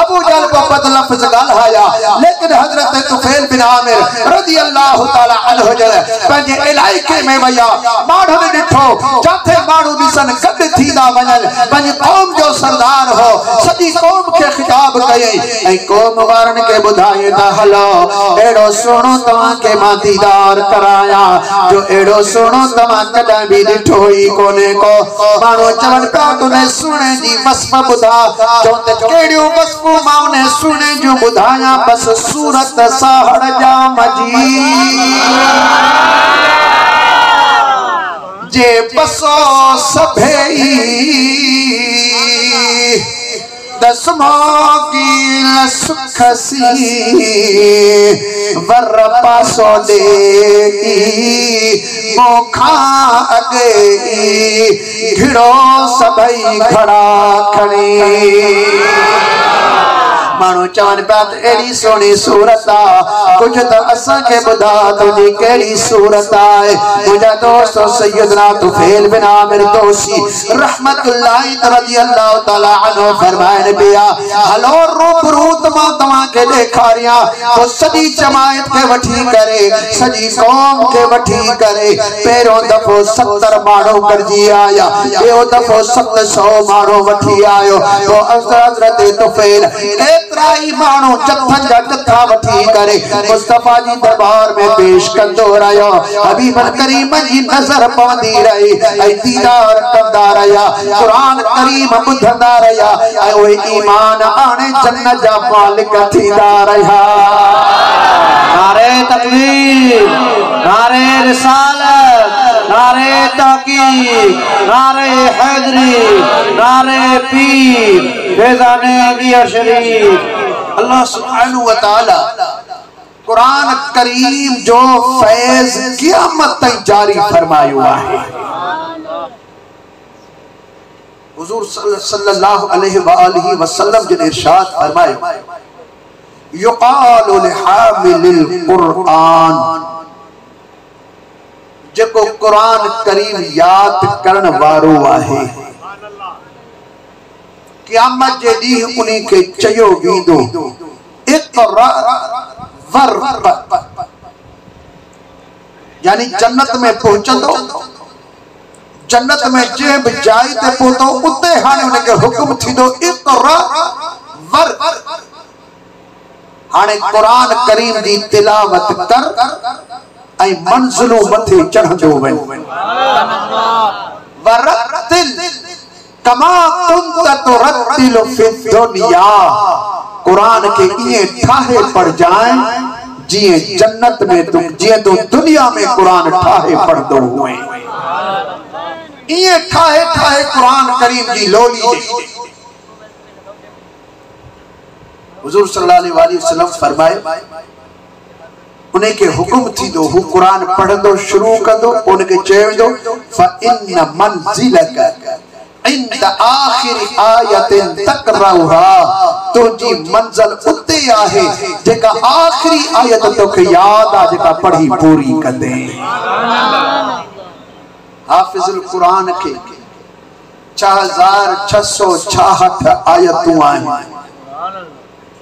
अबू जहल को बद लफ्ज ॻाल्हाया लेकिन हजरत तुफैल बिन आमिर रज़ी अल्लाह ताला अन्हु जल पंहिंजे इलाइके में वया माण्हुनि ॾिठो जिथे माण्हू ॾिसन गॾु थींदा वञनि पंहिंजी क़ौम जो सरदार हो सॼी क़ौम खे ख़िताब कयई ऐं क़ौम वारनि खे ॿुधाए त हलो अहिड़ो सुहिणो तव्हांखे मां दीदार करायां जो अहिड़ो सुहिणो तव्हां कॾहिं बि ॾिठो ई कोन्हे को माण्हू चवनि पिया तुन सुहिणे जी वस्फ़ ॿुधा चओ त कहिड़ियूं वस्फ़ूं मां उन सुहिणे जूं ॿुधायां बसि सूरत साहड़ जाम जी जे बसो सभई दसमोगी सुखसी वर पासो दे मोखा अगे घिड़ो सबई खड़ा खड़ी मानो चवन बात एड़ी सोनी सूरत आ कुछ तो असा के बुधा तुझी केड़ी सूरत आए मुझा दोस्त सैयदना तुफैल बिन आमिर तौसी रहमतुल्लाह रज़ियल्लाहु तआला अन्हु फरमाए पिया हलो रूबरू तमा के देखारिया तो सदी जमायत के वठी करे सजी कौम के वठी करे पेरो दफो 70 मानो करजी आया यो दफो 700 मानो वठी आयो तो हजरत तुफैल त्राई मानो जत्थन जा जत्था वठी करे मुस्तफा जी दरबार में पेश कंदो रहियो हबीब करीम जी नजर पवंदी रही ऐ दीदार कंदा रहिया कुरान करीम ॿुधंदा रहिया ऐं उहे ईमान आणे जन्नत जा मालिक थींदा रहिया नारे तकबीर नारे रिसालत नारे तहकीक नारे हैदरी नारे पीर फैज़ाने बियर शरीफ अल्लाह सुब्हानहु व तआला कुरान करीम जो फैज क़यामत तक जारी फरमायो है हुजूर सल्लल्लाहु अलैहि व आलिहि वसल्लम जिन इरशाद फरमायो युक़ालु लिहामिलिल कुरान जेको कुरान करीम याद करण वारो आहे क़यामत जे ॾींहुं उन्हीं के चयो वेंदो इक़रा वर्क़ यानी जन्नत में पहुंचंदो जन्नत में जे भी जाइ ते पहुतो उते हाणे उनके हुक्म थींदो इक़रा वर्क़ हाणे कुरान करीम जी तिलावत कर ऐं मंज़िलूं मथे चढ़ंदो वञ वरतिल कमा कुंत तुरतिल फि दुनिया कुरान के ये ठाहे पढ़ जाए जिए जन्नत में तुम जिए तो दुनिया में कुरान ठाहे पढ़ दो हुए ये ठाहे ठाहे कुरान करीम जी लोली हुजूर सल्लल्लाहु अलैहि वसल्लम फरमाए उन्हें के हुक्म थी दो हु कुरान पढ़ दो शुरू कर दो उनके चयो दो फ इन मंजिलक इंद आखिर आयतिन तकराउहा तुझी मंजिल उते आहे जेका आखिरी आयत तोखे याद आ जेका पढ़ी पूरी कंदे हाफिजुल कुरान के 6666 आयतूं आहिनि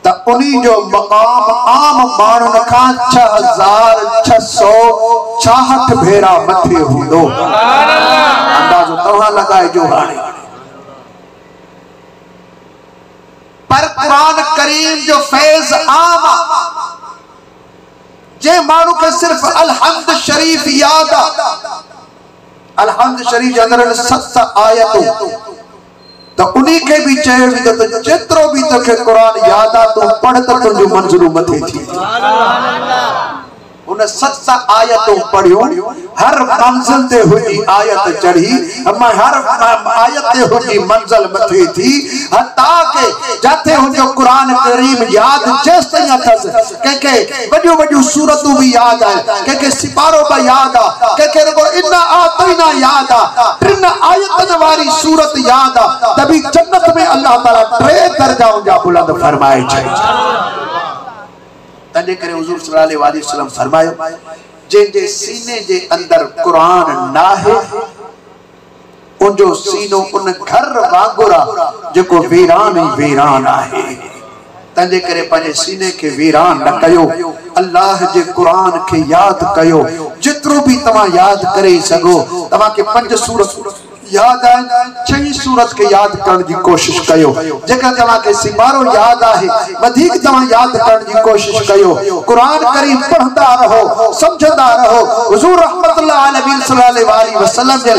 त उन्हीं जो मकाम आम माण्हुनि खां 6666 भेरा मथे हूंदो अंदाज़ो तव्हां लगाइजो हाणे पर कुरान करीम जो फैज आम जे माण्हू के सिर्फ अलहम्द शरीफ याद आ अलहम्द शरीफ जे अंदर 7 आयतूं तो उन्हीं के भी चयो वेंदो त जेतिरो भी तोखे कुरान याद आ तूं पढ़ त तुंहिंजूं मंज़िलूं मथे थी उन 7 आयतों पढ़ियो हर मंजिल ते हुई आयत चढ़ी अम्मा हर आयत ते हुई मंजिल मथे थी हता के जाते हुजो कुरान करीम याद जेस तई अथस के वडियो वडियो सूरतूं भी याद है के सिपारो बि याद आ के रगो इन्ना आतैना याद आ टिन आयतन वारी सूरत याद आ तभी जन्नत में अल्लाह ताला 3 दर्जाओं जा बुलंद फरमाए छे तने करे हुजूर सल्लल्लाहु अलैहि वसल्लम फरमायो जे सीने जे अंदर कुरान ना है उन जो सीनो उन घर वांगुरा जेको वीरान ही वीरान आहे तने करे पंहिंजे सीने के वीरान न कयो अल्लाह जे कुरान के याद कयो जितरो भी तमा याद करे सगो तमा के 5 सूरत याद है 6 सूरत के याद करने की कोशिश कयो जेका तमा के सिपारो याद आहे अधिक तमा याद करने की कोशिश कयो कुरान करीम पढ़दा रहो समझदा रहो हुजूर रहमतुल्लाह अलैहि सल्लल्लाहु अलैहि वसल्लम ने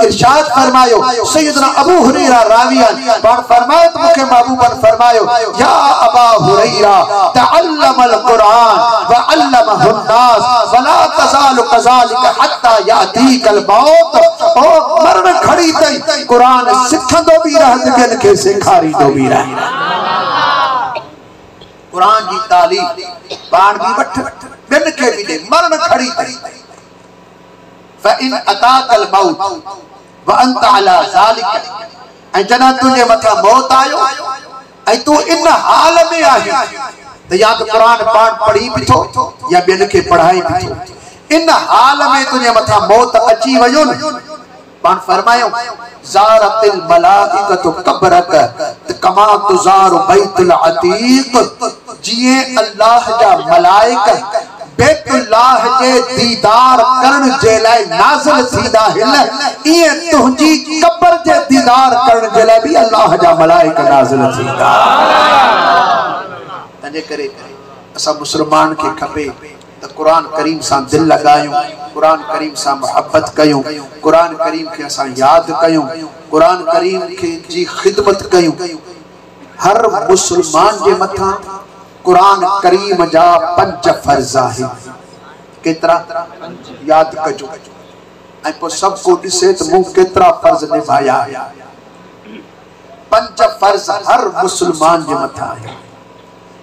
इरशाद फरमायो सैयदना अबू हुरैरा रावियन पर फरमायत मुके महबूबन फरमायो या अबा हुरैरा तअल्लमल कुरान व अल्लमहु नास वला तज़ालु कज़ालिका हत्ता यातीकल मौत ओ मरने में खड़ी तई कुरान सिखंदो भी रह ते ॿियनि खे सेखारींदो भी रह। कुरान जी तालीम पाण भी वठ ॿियनि खे भी दे मरण खड़ी तई। फ़इन अताकल मौत व अंत अला ज़ालिक ऐं जॾहिं तुंहिंजे मथां मौत आयो ऐं तूं इन हाल में आहीं तो या तो कुरान पाठ पढ़ी भी थो या ॿियनि खे पढ़ाई भी थो। इन हाल में तुझे मथा मौत अची वयो न पान फरमायो ज़ारतिल मलाइकतु कब्रक कमा तुज़ारु बैतुल अतीक जिए अल्लाह जा मलाइका बैतुल्लाह जे दीदार करण जे लाइ नाज़िल थींदा आहिनि इए तुंहिंजी कब्र जे दीदार करण जे लाइ भी अल्लाह जा मलाइका नाज़िल थींदा। तंहिंजे करे असां मुस्लमान खे खपे त कुरान करीम सां दिल लगायूं, कुरान करीम सां मोहब्बत कयूं, कुरान करीम के असां याद कयूं, कुरान करीम के जी खिदमत कयूं। हर मुसलमान के मथा कुरान करीम जा 5 फर्ज है। केतरा याद कजो ऐं पोइ सब को दिसे तो मूं केतरा फर्ज निभाया। 5 फर्ज हर मुसलमान के मथा है।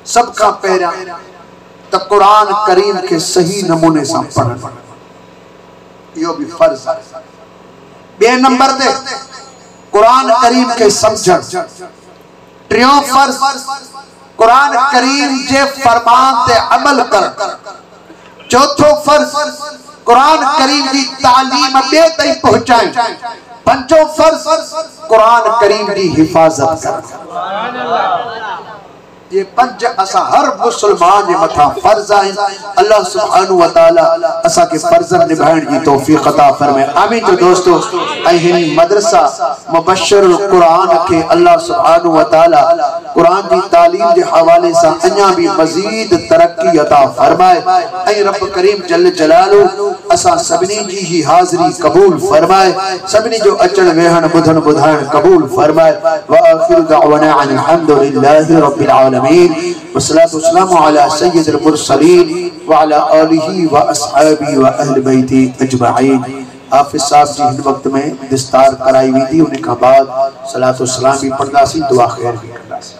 सब का पहरा तो कुरान करीम के सही नमूने से पढ़ना यो भी फर्ज है। बे नंबर दे कुरान करीम के समझण। टियों फर्ज कुरान करीम जे फरमान ते अमल कर। चौथो फर्ज कुरान करीम की तालीम बे तई पहुंचाई। पंचो फर्ज कुरान करीम की हिफाजत कर। ये 5 असा हर मुसलमान के मथा फर्ज है। अल्लाह सुब्हानहु व तआला असा के फर्ज निभाने की तौफीक अता फरमाए। आमीन। तो दोस्तों अहिन मदरसा मुबश्शिरुल कुरान के अल्लाह सुब्हानहु व तआला कुरान की तालीम के हवाले से अन्या भी मजीद तरक्की अता फरमाए। ऐ रब करीम जल जलालु असा सबनी जी ही हाजिरी कबूल फरमाए। सबनी जो अचण वेहण बुधन बुधान कबूल फरमाए। व आखिर दअवाना अल्हम्दुलिल्लाहि रब्बिल आलमीन। वस्सलातु वस्सलामु अला सय्यिदिल मुरसलीन व अला आलिहि व अस्हाबिहि व अहल बैति अजमईन। हाफिज साहब जी हिन वक्त में दिस्तार कराई हुई थी। उनके बाद सलातो सलाम भी पढ़दासी दुआ खैर भी करदासी।